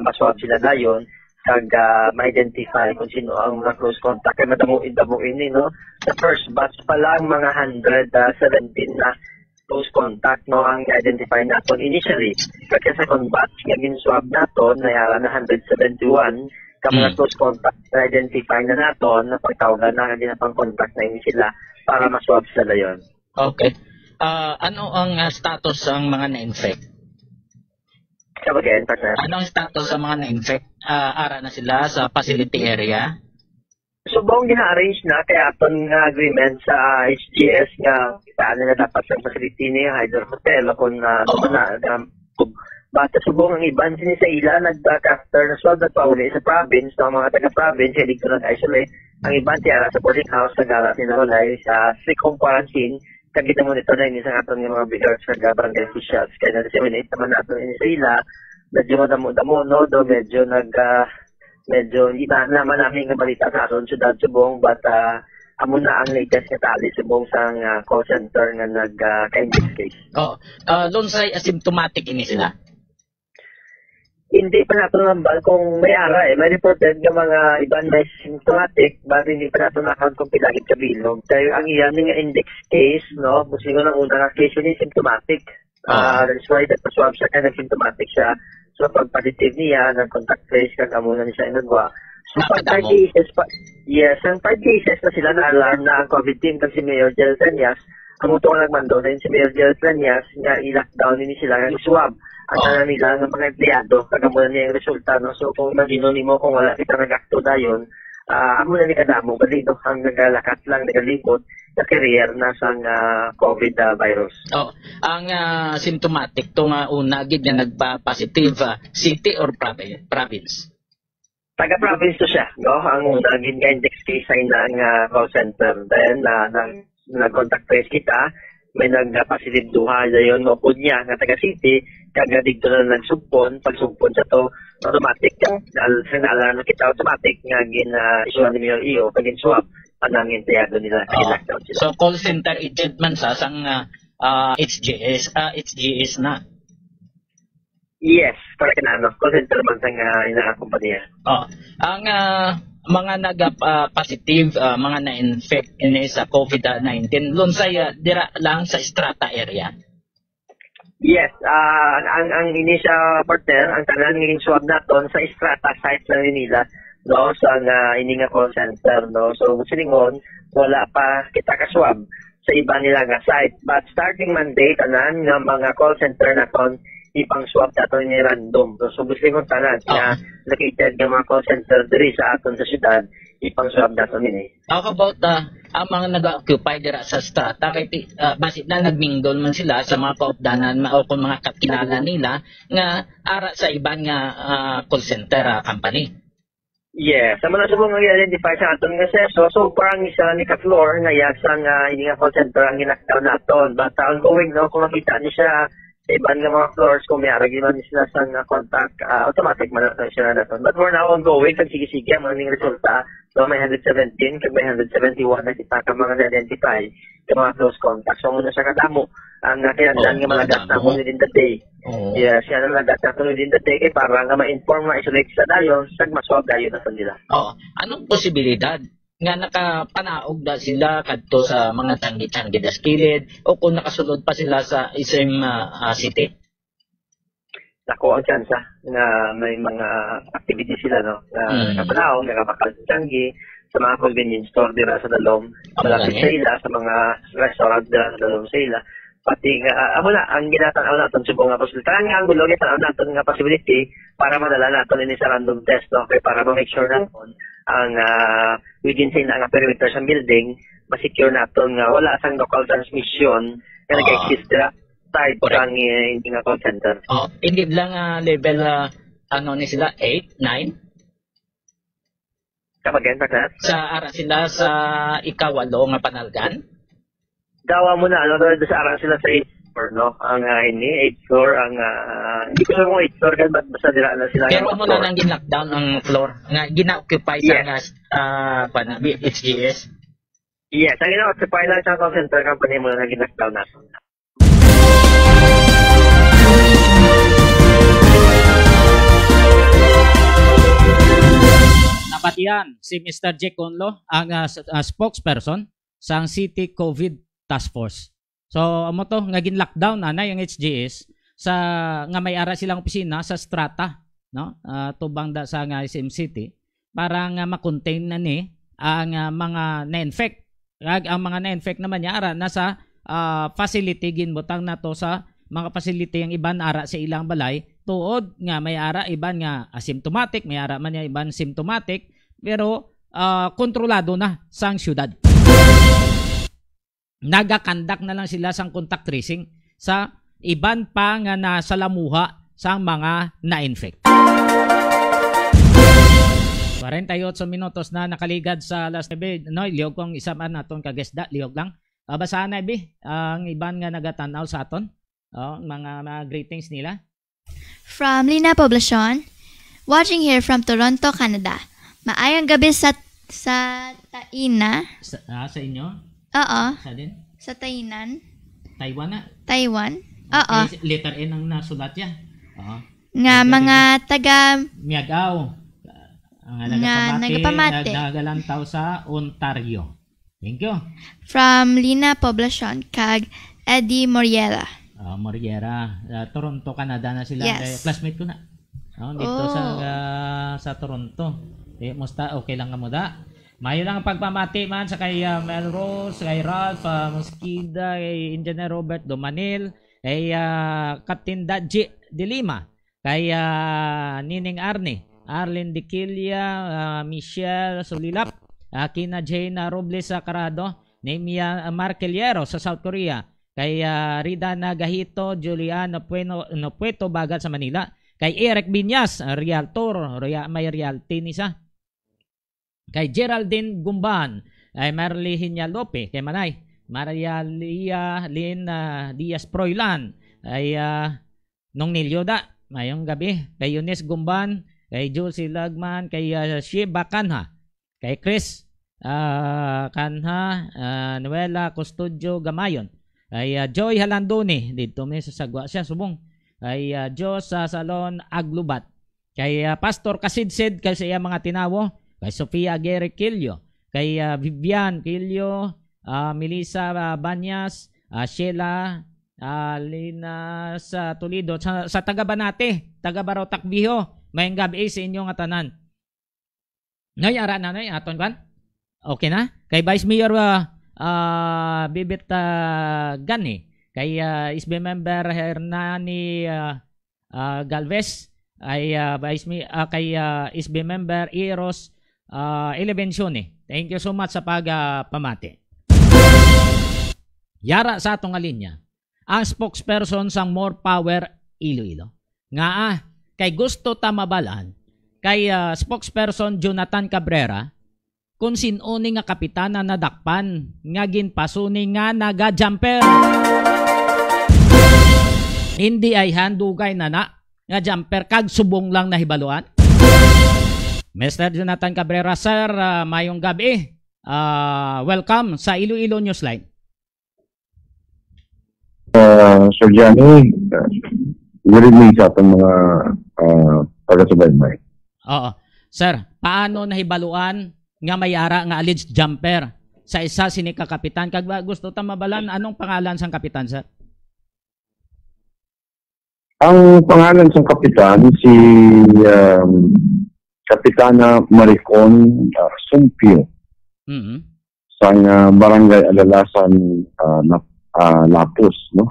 ma-swab sila dayon kag ma-identify kung sino ang mga close contact kay madamuin ni no sa first batch pa lang mga 117 na close contact no ang identify naton initially kaya sa second batch nga gin-swab naton nayara na 171 ka mga close contact na identify na naton na pagtawagan na hindi na pang contact na ini sila para ma-swab sila yon. Okay. Ano ang status ang mga na-infect? Again, partner. Ano ang status sa mga na-infect? Ara na sila sa facility area? Subong gina-arrange na kaya aton nga agreement sa HGS nga saan na dapat sa facility ni Hydro Hotel kung basta subong ang iban sini sa ila nag-after na swab at pauli sa province ng mga taga-province hindi ko nag-isolate ang iban tiyara sa boarding house nag-alas nila walay sa strict home quarantine kag kita monitor na ini sa aton nga mga bigars sa barangay officials kaya na-disseminate naman natin ini sa ila medyo madamo-damo no do medyo iba naman namin nga balita sa aton syudad subong but amo na ang latest nga tali subong sang call center nga nag-kind case. Lunsay asymptomatic ini sila? Hindi pa nato nambal kung may ara may reported nga mga iban may symptomatic but hindi pa nato na-count kung pila kabilog. Tayo ang iyan nga index case no, busingo ng una nga case ni symptomatic That's why nagpa-swab siya kaya nag-symptomatic siya. So pag positive niya, nag-contact trace kagamunan niya siya inagwa. So pag 5 cases pa, yes, ang 5 cases na sila na-alarm na ang COVID team kasi Mayor Jel Trenias, ang muto ko nagmando na yun si Mayor Jel Trenias, nga i-lockdown din sila ng swab. At nila ng mga empleyado, kagamunan niya yung resulta. No? So kung magino mo kung wala kita nag-acto na yun, amo na ni kadamo, balito ang nagalakat lang, nagalipot, na career na sang COVID virus. Ang symptomatic to nga una gid nga nagpa-positive city or province? Taga-province to siya, no? Ang naging index case ay ng call center. Then, nag-contact trace kita, may nag-positive duha na yun, no? Pud niya, nga taga-city, kaga dito na nagsugpon, pagsugpon sa to, automatic yan. Sinala na kita automatic, nga gin-issue ni Mayor Iyo, pag-swab, anang empleyado nila, lockdown sila. So, call center agent man sa sang HGS na? Yes, para kinano. Call center man sa ina-kumpanya. Ang mga nag-positive, mga na-infect sa COVID-19, lunsay dira lang sa strata area? Yes, ang initial partner, ang tanan ng swab naton sa strata site na nila, no, sa ininga call center, no. So siningon wala pa kita ka swab sa iba nila nga site. But starting Monday tanan nga mga call center naton ipang swab nato ni random. So gusto ko tanan nga located nga mga call center diri sa aton sa syudad ipang swab nato ni. How about ang mga nag-occupy dira sa strata kay basit na nagmingle man sila sa mga kaupdanan o kung mga kakilala nila nga ara sa ibang nga call center company? Yes, sa mga subong i-identify sa aton nga seso, so parang isa ni ka-floor nga yasang hindi nga call center ang ginaktaw naton. But ongoing, no, kung makita niya siya sa ibang nga mga floors, kung may aragi man sila sa contact, automatic man natin siya naton. But for now, ongoing, kag sige-sige ang mga resulta, so may 117, kag may 171 na kita ka mga na-identify sa mga close contacts. So muna siya kadamo, ang kinandaan nga malagat na kung within the day. Yes, yan ang lagat na within the day, para nga ma-inform, ma-isolate sa dayon, sag maswab dayon na nila. Anong posibilidad nga nakapanaog na sila kadto sa mga tanggi-tanggi na skilid o kung nakasulod pa sila sa isang city? Ako ang tsansa na may mga activities sila, no? Nakapanaog, nakapakal-tanggi sa mga convenience store dira sa Dalom, malapit sa ila, sa mga restaurant dira sa Dalom sa ila. Pati amo na ang ginatanaw natin subong nga posibility. Nga ang gulo ginatanaw natin nga possibility para madala natin ini sa random test, no? Okay, para ma-make sure natin ang within sa nga perimeter sa building, ma-secure natin nga wala sang local transmission na nag-exist dira side sang hindi nga call center. Hindi lang level ano ni sila 8, 9? Kapag sa ara sila sa ikawalo nga panalgan? Dawa mo na, sa arang sila sa 8th floor, no? Ang 8th floor, hindi ko alam kung 8th floor, basta dila na sila. Pero mo na nang gin-lockdown ang floor, nga gina-occupy sa HGS? Yes, ang gina-occupy lang sa call center company mo na nang gin-lockdown na. Napatiyan si Mr. Jake Conlo, ang spokesperson sa City COVID Task Force. So amo to nga gin-lockdown na yung HGS sa nga may ara silang opisina sa strata, no? Tubang da sa nga SM City para nga ma-contain na ni ang mga na-infect. Ang mga na-infect naman niya ara nasa facility ginbutang nato sa mga facility yang iban ara sa ilang balay tuod nga may ara iban nga asymptomatic, may ara man niya iban symptomatic pero kontrolado na sang syudad. Nagakandak na lang sila sang contact tracing sa iban pa nga nasa lamuha sang mga na-infect. 48 minutos na nakaligad sa last TV. No, liog kong isa man naton kagesda, liog lang. Basahan na ibi ang iban nga nagatanaw sa aton. Mga greetings nila. From Lina Poblacion, watching here from Toronto, Canada. Maayong gabi sa Taina. Sa inyo? Oo. Sa din? Sa Tainan. Taiwan na? Taiwan. Oo. Letter N ang nasulat yan. Nga mga taga Miagaw. Ang nagapamati. Nagalantaw sa Ontario. Thank you. From Lina Poblacion, kag Eddie Moriela. Moriera. Toronto, Canada na sila. Yes. Classmate ko na. Dito sa Toronto. Musta? Okay lang ka mo da? Mayo lang ang pagpamati man sa kay Melrose, kay Ralph Mosquida, kay Engineer Robert Domanil, kay Captain Dadji de Lima, kay Nining Arne, Arlen Diquilla, Michelle Solilap, kina Jane Robles Carado, Nemia Marqueliero sa South Korea, kay Rida Nagahito, Julian Pueto Bagat sa Manila, kay Eric Binyas, Realtor, may realty nisa, kay Geraldine Gumban, kay Marley Hinyalope, kay Manay, Maria Lia Lynn Diaz Proylan, kay Nong Nilyoda, mayong gabi, kay Eunice Gumban, kay Josie Lagman, kay Sheba Kanha, kay Chris Kanha, Noela Custodio Gamayon, kay Joy Halandoni, dito may sasagwa siya, subong, kay Diyos sa Salon Aglubat, kay Pastor Kasidsid, kay sa iya mga tinawo, kay Sofia Aguirre Quillo, kay Vivian Quillo, Melissa Banyas, Sheila Lina sa Toledo, sa taga-Banate, taga-Barao Takbiho, mayang gabi sa inyong atanan. Noy, ara na noy, aton kan? Okay na? Kay Vice Mayor Bibit Gani, kay SB Member Hernani Galvez, ay Vice Mayor, kay SB Member Eros Elevencione. Thank you so much sa pagpamati. Yara sa atong alinya, ang spokesperson sang More Power Iloilo. Nga kay gusto ta mabalan, kay spokesperson Jonathan Cabrera, kung sinuni nga kapitana na dakpan, nga ginpasuni nga naga-jumper. Hindi ay handugay na nga jumper kag subong lang na hibaluan. Mr. Jonathan Cabrera, sir, mayong gabi. Welcome sa Iloilo Newsline. Sir Johnny, good evening sa ating mga taga-subaybay. Oo. Sir, paano nahibaluan nga mayara nga alleged jumper sa isa sini ka kapitan? Kag gusto ta mabalan, anong pangalan sang kapitan, sir? Ang pangalan sang kapitan si Kapitana Maricon Sumpio sang Barangay Alalasan Lapus, no?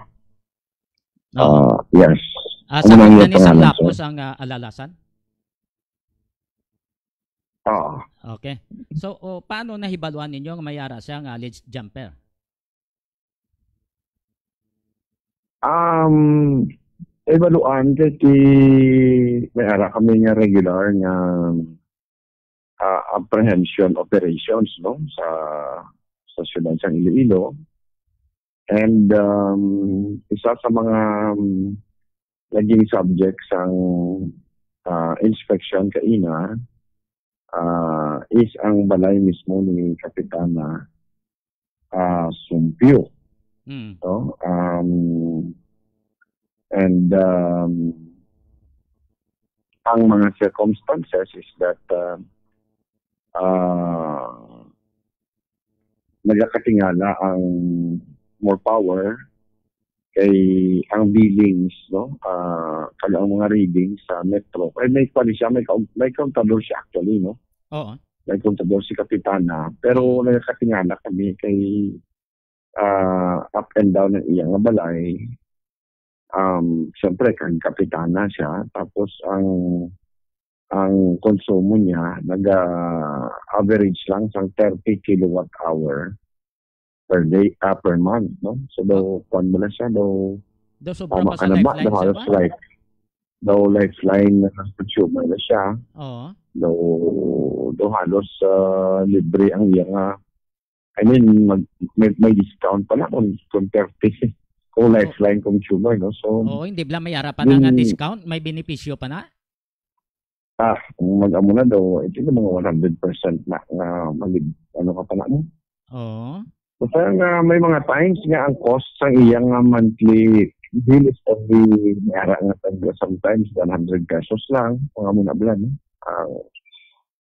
Yes. Sa kapitan ni sang Lapus ang Alalasan? Okay. So, paano nahibaluan ninyo nga mayara siya nga alleged jumper? Evaluan kasi may ara kami nga regular nga apprehension operations, no, sa syudad sang Iloilo. And isa sa mga naging subject sang inspection kaina is ang balay mismo ni Kapitana Sumpio. So, and ang mga circumstances is that nagkakatingala ang More Power kay ang billings, no, kaya ang mga readings sa Metro ay may pali siya, may contador siya actually, no. Oo. May contador si Kapitana, pero nagkakatingala kami kay up and down ng iyang balay. Siyempre kang Kapitana siya, tapos ang konsumo niya nag-average lang sang 30 kilowatt hour per day, per month, no? So kung mo na siya, sobra pa sa lifeline siya ba? Lifeline na consumer na siya. Oo. Halos libre ang iyang I mean, may discount pala kung 30 kung lifeline consumer, no? So, hindi bla may ara pa na nga discount, may benepisyo pa na? Kung mag-amo na daw, ito yung mga 100% na ano ka pa na mo? Oo. So, may mga times nga ang cost sa iyang monthly bill is every may ara nga sometimes 100 pesos lang, kung amo na bla, no?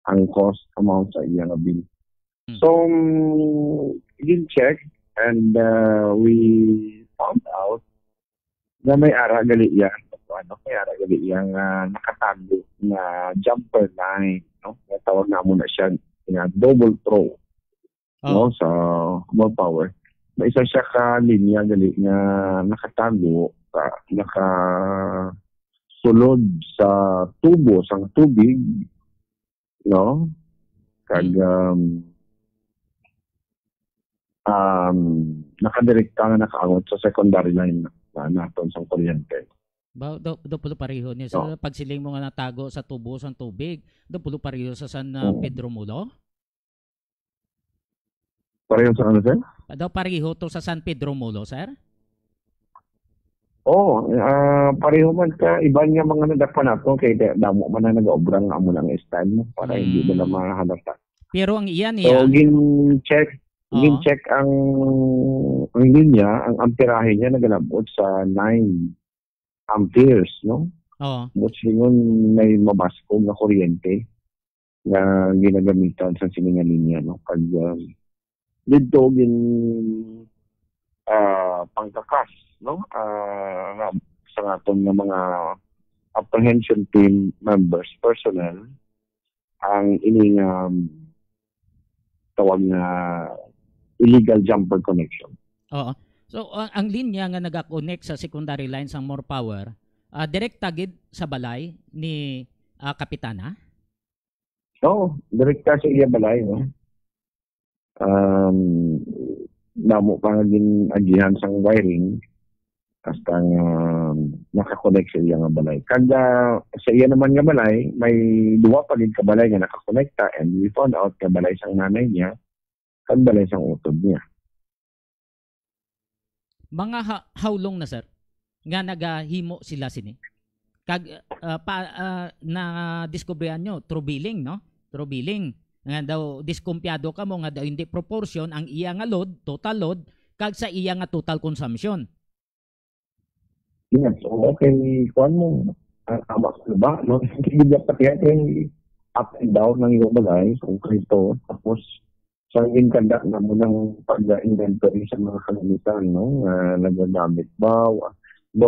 Ang cost amount sa iyang bill. So, we check and we found out na may ara gali yan, may ara gali yang nakatago na jumper line, no? Tawag na mo na siya nga double throw, no, sa more power. May isa siya ka linya gali nga nakatago nakasulod sa tubo sang tubig, no, kag nakadirekta nga nakaangot sa secondary line na naton sa kuryente. Do pulo pareho niya sa pagsiling mo nga natago sa tubo sang tubig. Do pulo pareho sa San Pedro Mulo. Pareho sa ano, sir? Do pareho to sa San Pedro Mulo, sir? Pareho man ka iban nga mga nadakpan nato kay damo man na nag-obrang amo lang style mo para hindi nila mahalata. Pero ang iyan So gin-check ang linya, ang amperahe niya nagalabot sa 9 amperes, no? Oo. Singon may mabaskog na kuryente na ginagamitan sa sininga linya, no? Kag dito pangkakas, no? Sa aton nga mga apprehension team members, personnel, ang ining tawag na illegal jumper connection. Oo. So ang linya nga naga-connect sa secondary line sa more power, direct tagid sa balay ni kapitana? Oo, direkta sa iya balay, no? Damo pa nga din agihan sang wiring hasta nakakonect sa iya nga balay. Kada sa iya naman nga balay, may duwa pa din ka balay nga nakakonekta, and we found out ka balay sang nanay niya kag balay sang utod niya. Mga how long na, sir, nga nagahimo sila sini? Kag na diskubrihan nyo through billing, no? Through billing. Nga daw diskumpyado ka mo nga daw hindi proportion ang iya nga load, total load, kag sa iya nga total consumption. Yes, so okay, kuan mo tama ba, no? Hindi dapat yung up and down ng iyong balay kung krito, tapos sa kanda na mo ng pag-inventory sa mga kalamitan, no? Nagagamit ba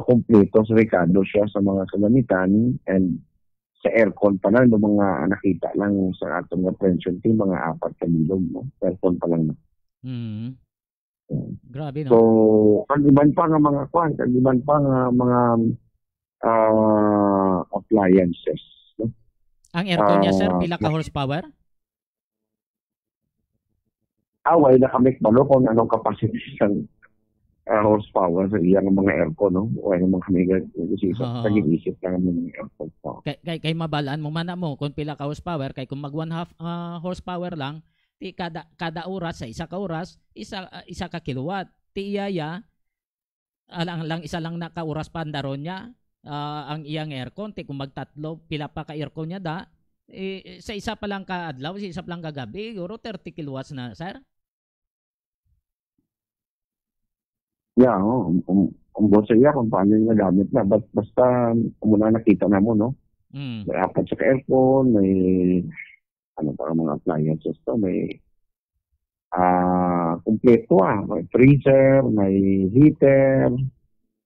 kompleto sa rekado siya sa mga kalamitan, and sa aircon pa lang, mga nakita lang sa atong attention team, mga 4 kalilog, no? Aircon pa lang. Grabe, no? So, kagiban pa nga mga mga appliances, no? Ang aircon niya, sir, pila ka horsepower? Away na kami balo kung anong capacity ng horsepower sa iyang mga aircon, no? O yung mga kami nag-iisip lang ng aircon. Kay mabalaan mo man mo kung pila ka horsepower, kay kung mag 1/2 horsepower lang, ti kada oras sa isa ka oras, isa ka kilowatt. Ti iyaya lang isa lang na ka oras pandaron niya ang iyang aircon, ti kung magtatlo pila pa ka aircon niya da, sa isa pa lang ka adlaw, sa isa pa lang ka gabi, siguro 30 kilowatts na, sir. Yeah, sa iya kung paano yung nagamit na. Basta muna nakita na mo, no? May 4 sa aircon, may mga appliances to, may kompleto may freezer, may heater,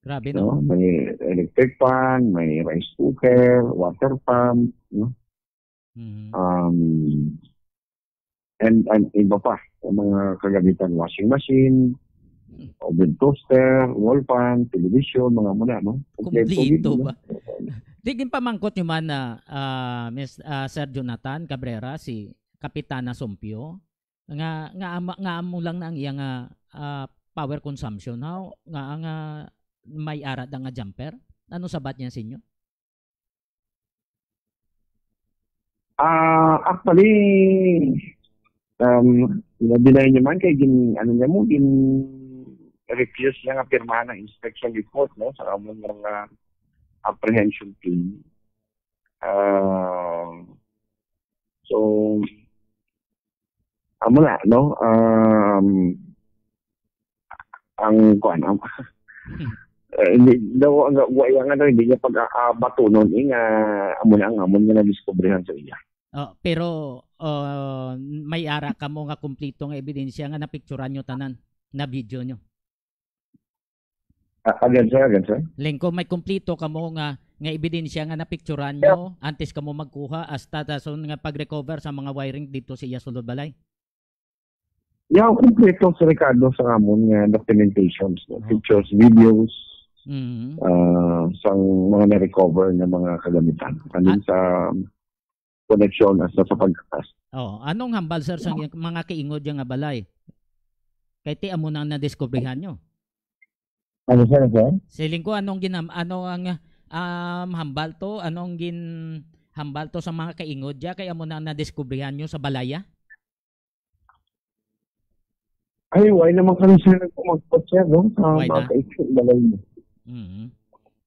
grabe, no? May electric fan, may rice cooker, water pump, no? And iba pa, mga kagamitan, washing machine, oven toaster, wall fan, television, mga muna, no? Kompleto ba? Digin pamangkot nyo man na Sir Jonathan Cabrera, si Kapitana Sompio, nga amo lang na ang iyang power consumption, nga may arad nga jumper. Ano sabat niya sa inyo? Actually, dinay niya man kay refuse niya nga pirmahan ng inspection report, no, sa among mga apprehension team. So amo na, no, ang kuan hindi daw hindi niya batunon nga amo nga na-discoveryhan sa iya. Pero may ara ka mo nga kumpleto nga ebidensya nga napicturean nyo tanan na video nyo. Again, sir. Lingko may kumplito kamo nga ebidensya nga napicturan nyo antes kamo magkuha hasta dason nga pag-recover sa mga wiring dito sa iya sulod balay. Yeah, kompleto sa Ricardo sa amon nga documentations, no? Pictures, videos, sa mga na-recover na mga kagamitan. Alin sa connection as sa pagkakas. Anong hambal sir sa mga kaingod nga balay? Kay ti amo nang nadiskubrihan nyo. Ano sir? Siling ko ano ang hambal to? Anong hambal to sa mga kaingod ya kay amo nang nadiskubrihan nyo sa balaya? Ay, why naman kami sila magpot siya, no? Why na? Mga kaisip balay mo.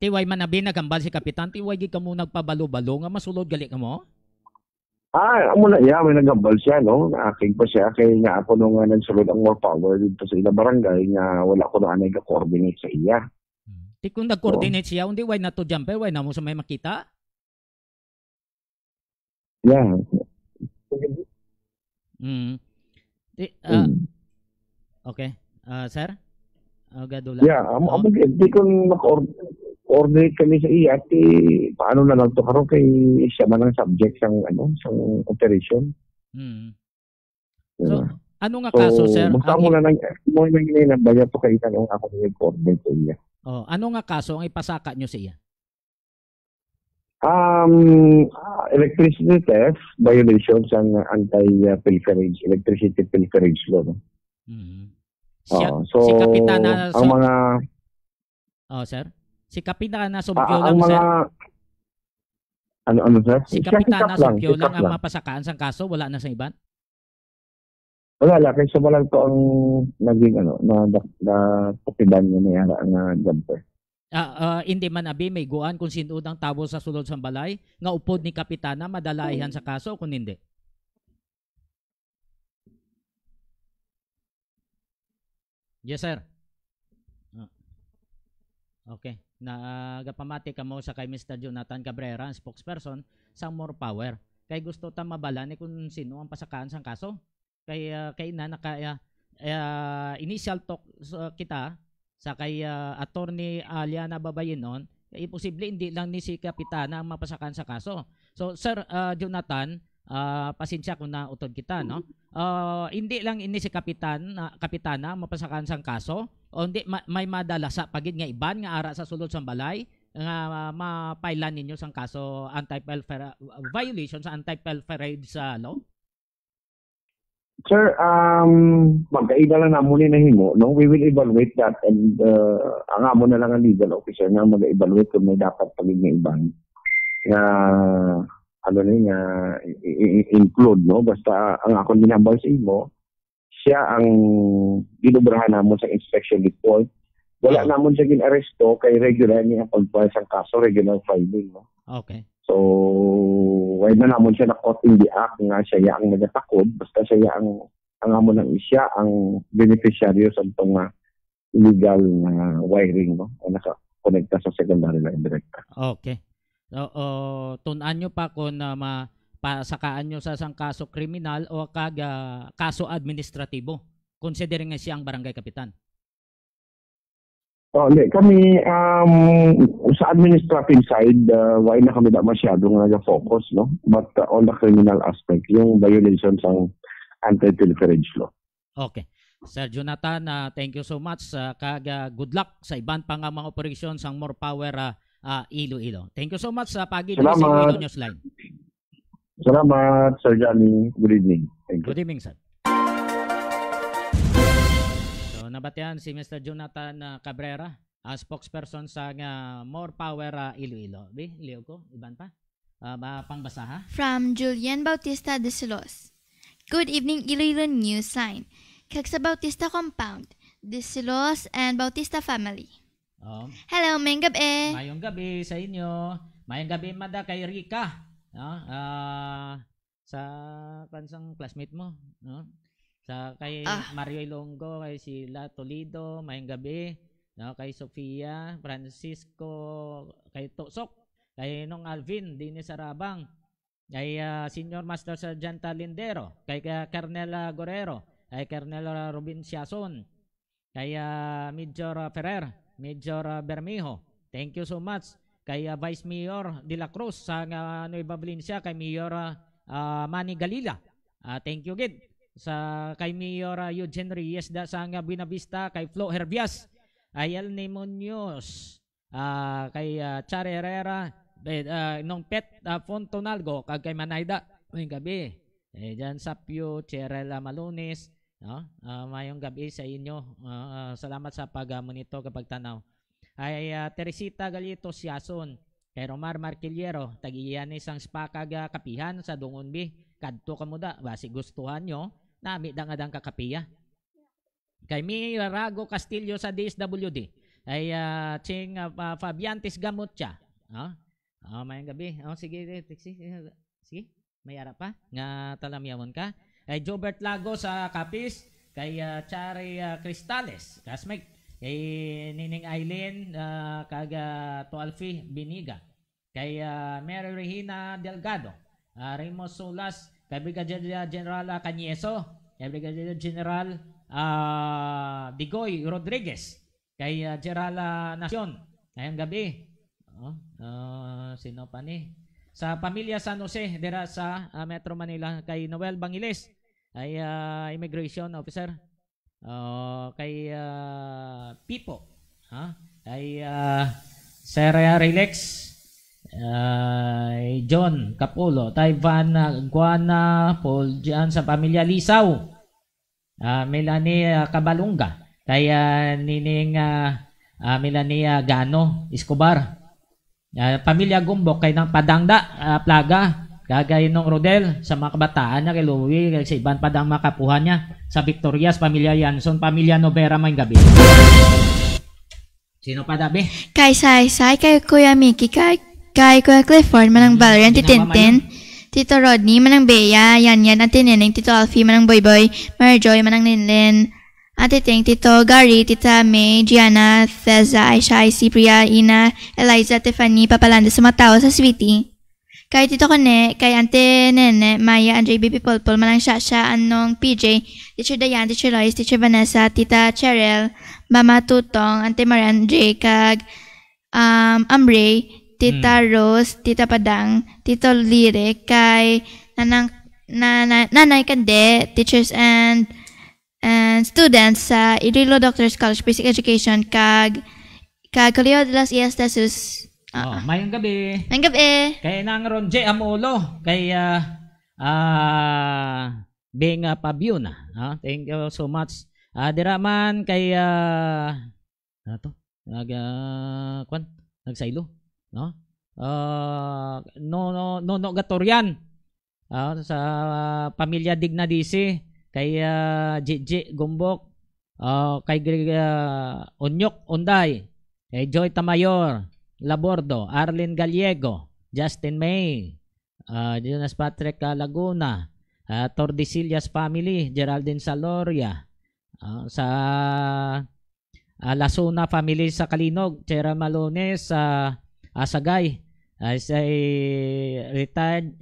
Tiway manabi nagambal si Kapitan, tiway gi kamo nagpabalo-balo nga masulod gali ka mo? Amo na iya, may nagambal siya, no? Aking pa siya, kaya nga ako nung nagsulod ang more power dito sa ila barangay, nga wala ko na anay ka-coordinate sa iya. Ti kung nag-coordinate siya, hindi why na to jumper, why na mo sa may makita? Yeah. Okay. Sir? Gadula. Yeah, di ko naka-coordinate kami sa iya at paano na lang to karon kay siya man ang subject sang sang operation. So, ano nga kaso, sir? Basta mo na nang bayan to kay tanong ako ng coordinate sa iya. Ano nga kaso ang ipasaka nyo sa iya? Electricity theft, violations ang anti-pilferage, electricity pilferage law. No? Si Kapitana ang mga sir. Si Kapitana Subyo lang, ang mga, sir. Ano sir? Si Kapitana Subyo lang ang mapasakaan sa kaso, wala na sa iban. Wala kay sa walang to ang naging na kapidan niya may ara nga jumper. Hindi man abi may guan kung sino ang tabo sa sulod sa balay nga upod ni Kapitana madalayan sa kaso kung hindi. Yes, sir. Okay. Nagapamati ka mo sa kay Mr. Jonathan Cabrera, ang spokesperson sa More Power. Kay gusto ta mabala ni kung sino ang pasakaan sa kaso. Kay initial talk kita sa kay attorney Aliana Babayinon, posible hindi lang ni si Kapitana ang mapasakan sa kaso. So sir Jonathan, pasensya kung nautod kita, no? Hindi lang ini si Kapitana mapasakan sa kaso o hindi may madala sa pagid nga iban nga ara sa sulod sa balay nga mapailan ninyo sang kaso violation sa anti-pilferage sa law. Sir, magkaida lang namo ni nahimo, no? We will evaluate that and ang amo na lang ang legal officer nga mag-evaluate kung may dapat pagid nga iban nga include, no? Basta ang akong ginambal sa imo, siya ang ginubrahan namon sa inspection report. Wala namon siya gin-aresto kay regular niya pag-file sa kaso, regular filing, no? Okay. So, why na namon siya na-caught in the act nga siya ang nagatakod, basta siya ang amon ng siya ang beneficiaryo sa itong illegal wiring, no? O nakakonekta sa secondary line director. Okay. So, tunan nyo pa kung mapasakaan nyo sa isang kaso kriminal o kaso administratibo, considering nga siya ang barangay kapitan. Hindi. Kami, sa administrative side, why na kami da masyadong nag-focus, no? But on the criminal aspect, yung violations ng anti-pilferage law. Okay. Sir Jonathan, thank you so much. Good luck sa iban pang mga operasyon sang More Power Iloilo. Thank you so much sa pagi sa Iloilo Newsline. Salamat, Sir Johnny. Good evening. Thank you. Good evening, sir. So, nabatian si Mr. Jonathan Cabrera, spokesperson sa More Power Iloilo. Liyo ko, iban pa? Pangbasa ha? From Julian Bautista de Silos. Good evening, Iloilo Newsline. Kag sa Bautista Compound, de Silos and Bautista family. Hello, mayong gabi. Mayong gabi sa inyo. Mayong gabi mada kay Rika. No? Sa pansang classmate mo. No? Sa kay Mario Ilonggo, kay Sheila Toledo, mayong gabi. No? Kay Sofia, Francisco, kay Tosok, kay Nong Alvin, Dini Sarabang, kay Senior Master Sergeant Lindero, kay Colonel Guerrero, kay Colonel Robin Siason, kay Major Ferrer, Major Bermejo. Thank you so much kay Vice Mayor De La Cruz sa Nueva Valencia, kay Mayor Manny Galila. Thank you gid sa kay Mayor Eugene Reyes da sa Buena Vista, kay Flo Herbias, Ayel Muñoz, kay Char Herrera, nung Pet Fontonalgo, kay Manayda ngayong gabi. Diyan sa Pio Cherel Malones, no? Mayong gabi sa inyo. Salamat sa pag-monitor kapag tanaw. Ay Teresita Galito Siason, kay Romar Marquillero, tagiyan isang spakag kapihan sa Dungonbi. Kadto kamuda, basi gustuhan nyo, nami dangadang kakapiya. Kay Mayor Rago Castillo sa DSWD, ay Ching Fabiantes Gamutya. Mayong gabi. Sige. May ara pa nga talamyawon ka. Kay Jobert Lago sa Capiz, kay Chari Cristales, classmate, kay Nining Aileen Tualfi Biniga, kay Mary Regina Delgado, Remo Solas, kay Brigadier General Cañeso, kay Brigadier General Digoy Rodriguez, kay General Nacion. Ngayong gabi. Sino pa ni? Sa pamilya San Jose, dira sa Metro Manila, kay Noel Bangiles, ay immigration officer, kay Pipo, kay Sir Relax, John Capulo, Taiwan Guana, Paul Jan sa pamilya Lisaw, Melanie Cabalunga, kay Nining Melanie Gano Escobar, pamilya Gumbok, kay ng Padangda Plaga, kagay nung Rodel sa mga kabataan niya, kay Louie, kay sa ibang padang makapuhan niya, sa Victorias, pamilya Yanson, pamilya Novera, may gabi. Sino pa dabi? Kay Sai, kay Kuya Mickey, kay Kuya Clifford, manang Valerian, Titintin, Tito Rodney, manang Bea, Yan, Ate Neneng, Tito Alfie, manang Boyboy, Marjoy, manang Ninlin, Ate Ting, Tito Gary, Tita May, Gianna, Theza, Aisha, Priya, Ina, Eliza, Tiffany, Papalanda sa mga tao sa Sweetie. Kay Tito Kone, kay Ante Nene, Maya, Andre, Baby Polpol, Manang Shasha, Anong, PJ, Teacher Dayan, Teacher Lois, Teacher Vanessa, Tita Cheryl, Mama Tutong, Ante Marian, J, kag Ambre, Tita Rose, Tita Padang, Tito Lire, kay Nanay Kande, teachers and students sa Iloilo Doctors College Basic Education, kag Colegio de las Islas Jesus. Mayong gabi. Mayong gabi. Kay nang Ronje Amolo, kay Beng Pabiuna. Thank you so much. Diraman kay nagsaylo, no? No Gatorian. Sa pamilya Dignadisi, kay Gigi Gumbok, kay Onyok Unday, kay Joy Tamayor Labordo, Arlene Gallego, Justin May, Jonas Patrick Laguna, Tordesillas family, Geraldine Saloria, sa Lasuna family sa Kalinog, Chera Malones, Asagay, sa retired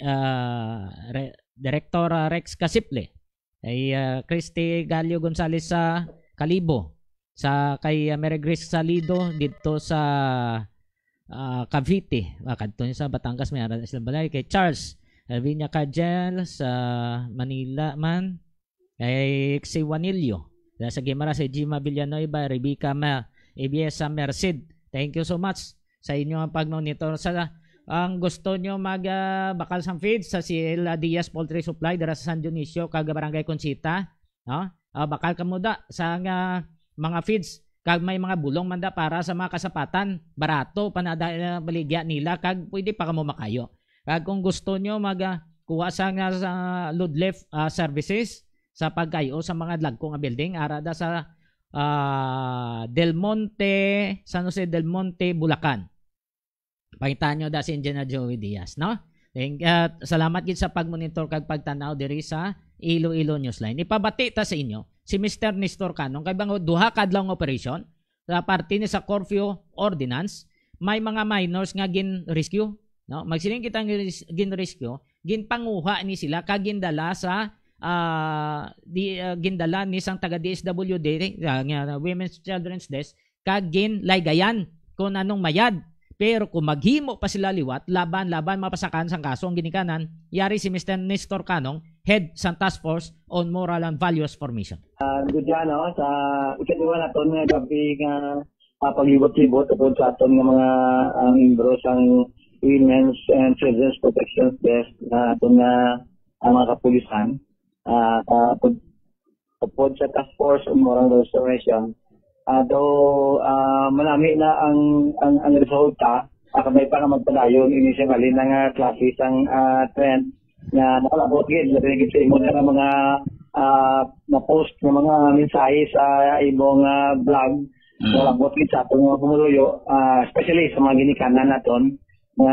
Director Rex Casiple, ay Christy Galio Gonzales sa Kalibo, sa kay Mary Grace Salido dito sa Cavite, kadto sa Batangas, may ara sila balay, kay Charles Alvinia Cargel sa Manila man, kay si Juanillo sa Guimara, si Gima Villanueva, Rebecca ABS sa Merced. Thank you so much sa inyo ang pag-monitor. Sa ang gusto nyo bakal sang feeds sa Ciela Diaz Poultry Supply dara sa San Dionisio, kag Barangay Conchita, no? Bakal kamuda sa mga feeds, kag may mga bulong manda para sa mga kasapatan, barato panada baligya nila, kag pwede pa kamo makayo. Kag kung gusto nyo kuha sa load lift services sa pagkayo sa mga dagko nga building, arada sa Del Monte, San Jose del Monte, Bulacan. Pakita nyo da si Engineer Joey Diaz, no? Salamat gid sa pagmonitor kag pagtanaw diri sa Iloilo Newsline. Ipabati ta sa inyo si Mr. Nestor Canong, kay bang duha kadlawng operation sa parte ni sa Curfew Ordinance, may mga minors nga gin-rescue, no? Magsiling kita gin-rescue, ginpanguha ni sila kag gindala sa gindala ni sang taga DSWD nga Women's Children's Desk, kagin laygayan kung anong mayad. Pero kung maghimo pa sila liwat, laban mapasakan sang kaso ang ginikanan, yari si Mr. Nestor Canong, Head sa Task Force on Moral and Values Formation. Good yan, no? Sa ikatuwa na ito nga gabi nga paglibot-libot tungkol sa aton nga mga membro sang Women's and Children's Protection Desk na aton nga mga kapulisan. Tungkol sa Task Force on Moral Restoration. Though malami na ang resulta, kamay pa nga magpadayon initially na nga klase sang trend na nakalabot gid narinig sa imo na mga na-post ng mga mensahe sa imong vlog. Nakalabot gid sa atong mga pumuluyo, especially sa mga ginikanan naton na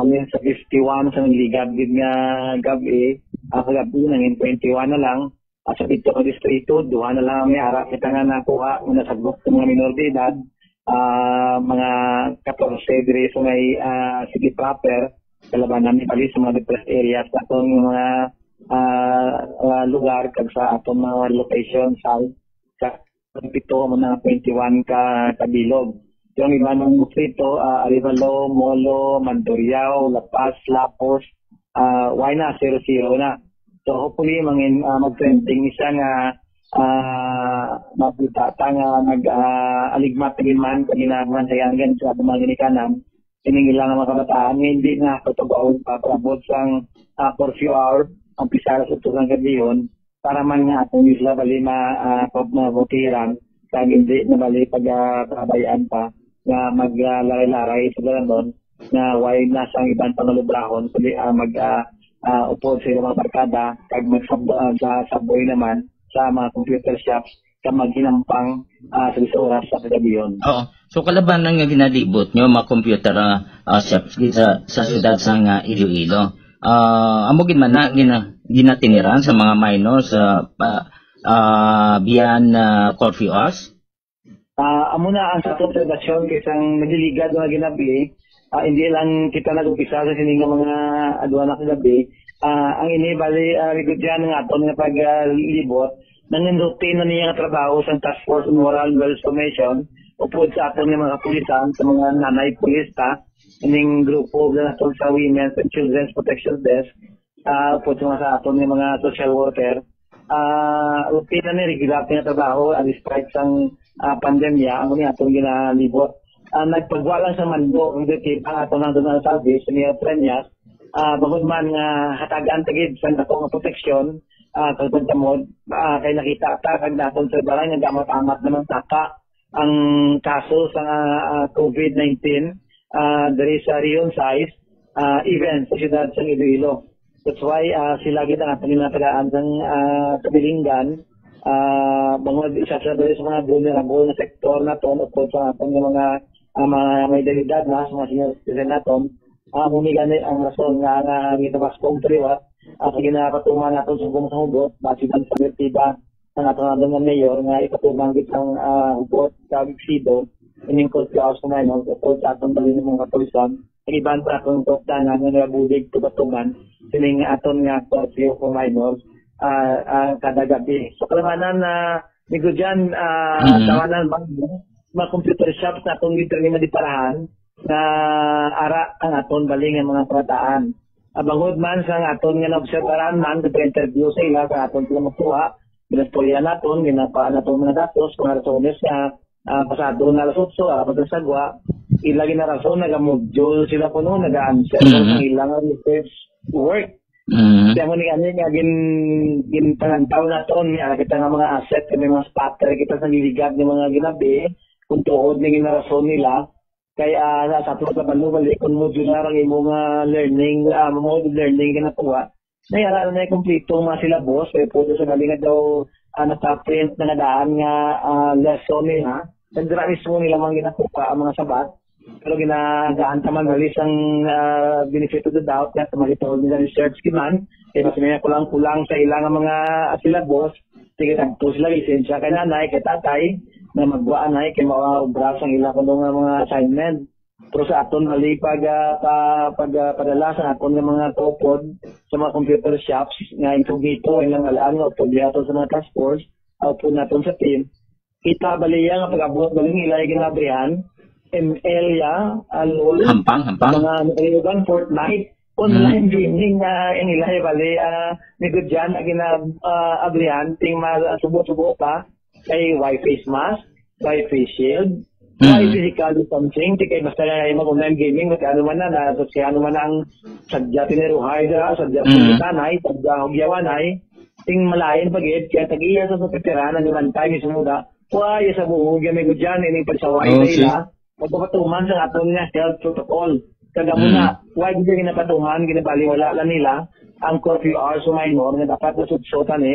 kami sa 51 sa ligad gid nga gabi, kagabi nangin 21 na lang. Sa dito ko distrito, duha na lang may ara kita nga nakuha muna sa grupo ng mga minor de edad, mga 14 diri sa may city proper, kalaban namin pali sa mga depressed areas sa atong mga lugar kag sa atong mga location sa dito mga 21 ka kabilog. Yung iba ng distrito, Arevalo, Molo, Mandurriao, La Paz, Lapos, why na 0-0 na. So hopefully mag-trending isa nga mapitata nga nag-aligmat rin man kaninaman sa yangan sa mga ginikanan. Iningilang mga kabataan hindi na katugawin pa prabot sang for few hours ang pisara sa tukang gabi yun para man nga atong isla bali mabutiran kag hindi na bali pag-trabayaan pa nga maglaray-laray sa gano'n na why nasang ibang pangalubrahon kundi upod sa mga barkada kag magsaboy naman sa mga computer shops kag maghinampang sa oras sa kagabi yun. Oo. So kalaban nga ginalibot nyo mga computer shops sa siyudad sa Iloilo. Amo gid man na ginatiniran sa mga minors biyan curfew hours? Amo na ang sa observasyon kisang nagliligad nga ginabi. Hindi lang kita nag-upisa sa sining mga adwana kagabi. Ang ini bali rigid yan ng aton nga paglibot nang routine na niya nga trabaho sa Task Force on Moral Values Formation upod sa aton nga mga kapulisan sa mga nanay pulista ining grupo na aton sa Women's and Children's Protection Desk upod sa aton nga mga social worker. Routine na ni rigid nga trabaho despite sang pandemya ang ni aton ginalibot. Nagpagwa lang sa mando ang dito ang ato nang doon sa service niya Prenyas bagod man nga hatagan tagid sa ato nga proteksyon kag pagdamod kay nakita ta kag naton sa barang nga gamat-amat naman taka ang kaso sa COVID-19 diri sa Rion size even sa siyudad sa Iloilo. That's why sila gid ang aton ginatagaan sang kabilinggan bangod isa sa mga vulnerable na sektor naton upod sa aton mga may edad na mga senior citizen naton humigani ang rason nga gitabas kong triwat at ginapatuman naton sa buong hugot basihan sa pertiba ng aton nga mayor nga ipatuman kitang hugot kag sido ining courthouse na no upod sa aton balin mga kapulisan iban pa atong tokdanan nga nabudig tubatuman sining aton nga curfew for minors kada gabi. So kalamanan na nigo dyan tawanan bang mga computer shops na itong literally madiparahan na ara ang aton baling ang mga prataan. Bangod man sa aton nga naobserbaran man nag-interview sa ila sa aton sila makuha binastorya naton ginapaan naton mga datos mga rasones na pasado na lasutso pagkasagwa ilagi na rason nagamodule sila po noon nag-answer ng ilang research work. Kaya mo ni nga ginpanantaw na ito kita nga mga asset kami mga spotter kita sa niligad ng mga ginabi kung tuod na ginarason nila kaya sa ato sa panubali kung modular ang imong learning mode learning ginatuwa nayara na kompleto mga silabos kaya po sa galingan daw nata-print na nadaan nga lesson nila nagdra mismo nila mga ginatuwa ang mga sabat pero ginagaan taman malis ang benefit of the doubt na tumalitaw nila research kiman kaya mas may kulang-kulang sa ilang mga silabos sige tagpo sila lisensya kay nanay kay tatay na magwaan ay kay maubras ang ilang mga assignment pero sa aton mali pagpadala sa aton ng mga topod sa mga computer shops nga intugito ilang alaan o pagyato sa mga task force o po naton sa team kita baliya nga pag-abot baling ilay ginabrihan, ML ya, alol, Hampang. mga nalilugan, Fortnite, online gaming na inilay bali, nigod dyan, ginabrihan, ting subo-subo pa, kay Wi-Fi mask, Wi-Fi shield, Wi-Fi physical distancing, kay basta na mag-online gaming, ano man na, tapos kaya ano man ang sadya tiniruhay na, sadya pinitanay, sadya hugyawanay, ting malayan pag-iit, kaya tag-iya sa kapitiranan, naman tayo mismo da, why sa buhog yung may gudyan, ining pagsaway na ila, magpapatuman sa aton nga health protocol. Kada mo na, why di yung ginapatuman, ginabaliwala lang nila, ang curfew hours o minor, na dapat nasubsotan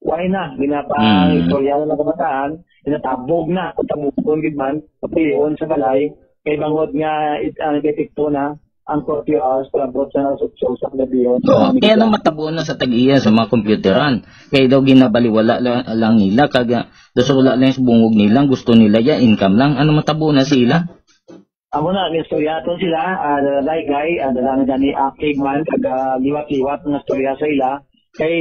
why na, ginapang istorya ng kabataan, ginatabog na, kung tabugkon gitman, kapilion sa balay, kay bangod nga, detekto na, ang curfew hours para bot sa nasubso sa gabiyon. Kaya nang matabo na sa tag-iya sa mga computeran. Kaya daw ginabaliwala lang nila, kaga wala lang sa bungog nila, gusto nila ya, income lang. Ano matabo na sila? Amo na, nistoryaton sila, daligay, dalang gani akigman, kaga liwat-liwat na storya sa ila. Kay,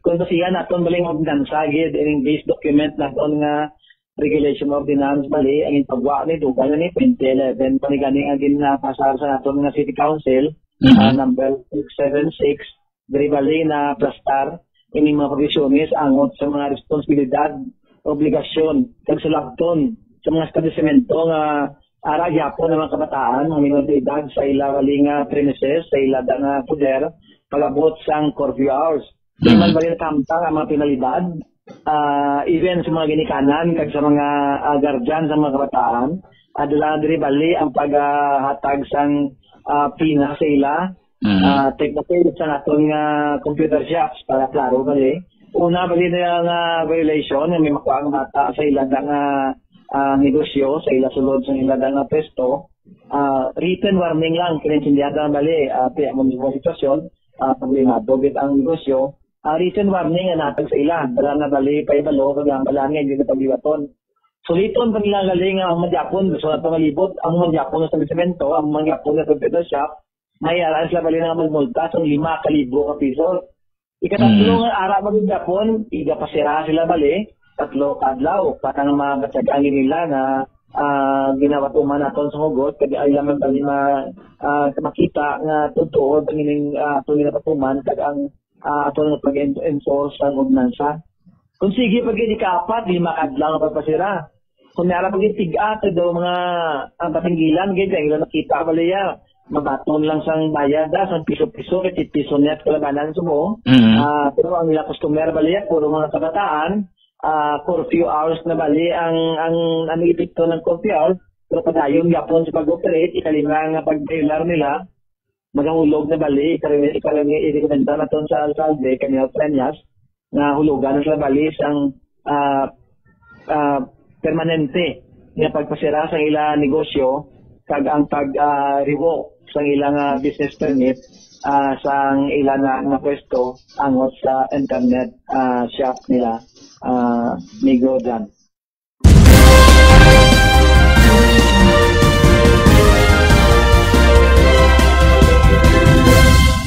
kung siya naton baling ordinansa, gid, ining base document naton nga regulation ordinance bali, ang pagwa ni Dugan ni 2011, panigani ang ginapasar sa naton nga City Council, number 676, diri bali na plastar, ining mga provisiones angot sa mga responsibilidad, obligasyon, kagsulakton, sa mga establishmento nga ara gyapon ng mga kabataan, ang minoridad sa ila nga premises, sa ila nga poder, palabot sang curfew hours. Di man bali nakamtang ang mga penalidad, even sa mga ginikanan, kag sa mga guardian sa mga kabataan, adala diri bali ang paghatag sang pina sa ila, technically sa naton nga computer shops, para klaro bali. Una bali na nga violation, may makuha ang bata sa ila nga negosyo, sa ila sulod sa ila nga pesto, written warning lang, kininsindihan bali, tiyak mo sa sitwasyon, problemado bit ang negosyo, written warning na natag sa ila, dala na bali, paibalo, kagang balangin, hindi na pagliwaton. Suliton pa nila galing ang Magyapon, gusto na pangalibot, ang Magyapon na establishmento, ang Magyapon na computer shop, may alaan sila bali na magmulta sa 5,000 ka piso. Ikatatlo nga ara Magyapon, iga pasira sila bali, 3 kadlaw, parang mga katsagangin nila na ginawatuman naton sa hugot, kaya ay naman bali makita nga totoo, pangining ginawatuman, kaya ang ato nga pag-enforce ang ordinansa. Kung sige pag ikapat, 5 kadlaw nga pagpasira. Kung nara pag itigat, daw mga patinggilan, ganyan, ilan nakita baliya, mabaton lang sang bayad, sang piso-piso, piso net kalabanan sa mo. Pero ang nila customer baliya, puro mga kabataan, curfew hours na bali, ang epekto ng curfew hours, pero padayon yapon sa pag-operate, ikalima nga pag-trailer nila, magahulog na bali, ikalangi i-recommenda naton sa alcalde, kanina Trenyas, na hulugan na sila bali sang permanente nga pagpasira sa ila negosyo, kag ang pag-revoke sa ilang business permit sa ilang nga pwesto angot sa internet shop nila Migo dyan.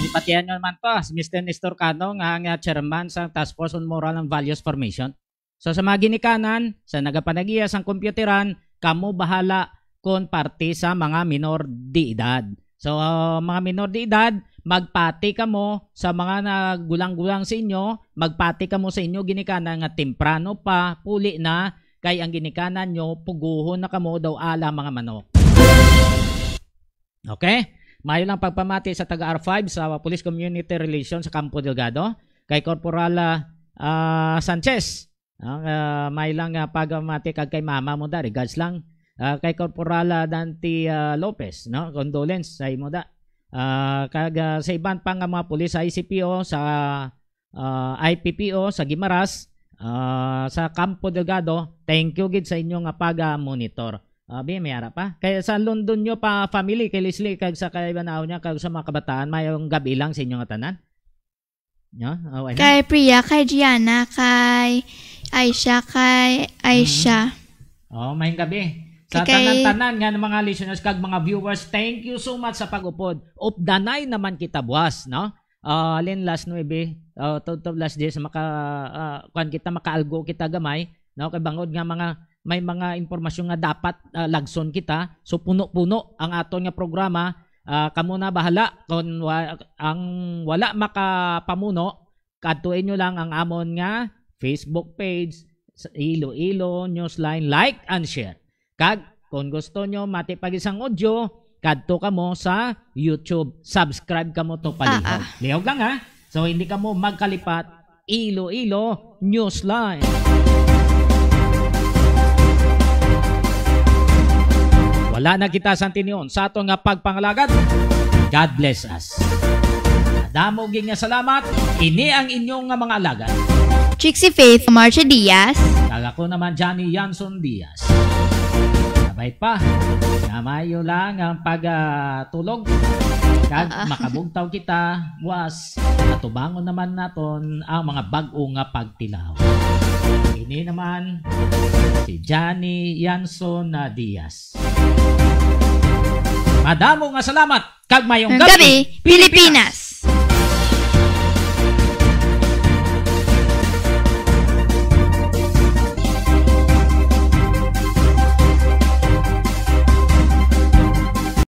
Ipatihan nyo naman to, si Mr. Nestor Cano, nga chairman sa Task Force on Moral and Values Formation. So sa mga ginikanan, sa nagapanagiya sang kompyuteran, kamo bahala kung parte sa mga minor de edad. So mga minor de edad, magpati kamo sa mga nagulang-gulang sa inyo, magpati kamo sa inyo ginikanan nga temprano pa, puli na, kay ang ginikanan nyo, puguhon na kamo daw ala mga manok. Okay? Mayo lang pagpamati sa taga R5 sa Police Community Relations sa Campo Delgado, kay Corporal Sanchez. May lang pagmati kag kay mama mo da, regards lang. Kay Corporal Dante Lopez, no? Condolence sa imo da. Kag sa iban pang mga pulis sa ICPO, sa IPPO, sa Guimaras, sa Campo Delgado, thank you gid sa inyong pag-monitor. May harap pa. Kaya sa London nyo pa family, kay Leslie, kag sa kaibanaw niya, kag sa mga kabataan, mayong gabi lang sa inyong tanan. No? Kay Priya, kay Gianna, kay Aisha, Mayong gabi. Sa tanan-tanan nga ng mga listeners, kag mga viewers, thank you so much sa pag-upod. Updanay naman kita buwas, no? Alin last 9, to last days, kuan kita makaalgo kita gamay, no? Kay bangod nga mga may mga impormasyon nga dapat lagson kita. So puno-puno ang aton nga programa. Kamo na bahala kung ang wala makapamuno, kadtuin nyo lang ang amon nga Facebook page, Iloilo Newsline, like and share. Kag kung gusto nyo matipag isang audio, kadto kamo sa YouTube, subscribe kamo to palihog. Lihog lang ha. So hindi kamo magkalipat. Iloilo Newsline. Wala na kita sa tiniyon sa ato nga pagpangalagad. God bless us. Damo nga salamat. Ini ang inyong nga mga alagad. Trixie Faith Marcia Diaz. Kag ako naman Johnny Yanson Diaz. Sabay pa. Namayo lang ang pagtulog. Kag makabugtaw kita was atubangon naman naton ang mga bag-o nga pagtilaw. Ini naman si Johnny Yanson Diaz. Madamo nga salamat kag mayong gabi, Pilipinas.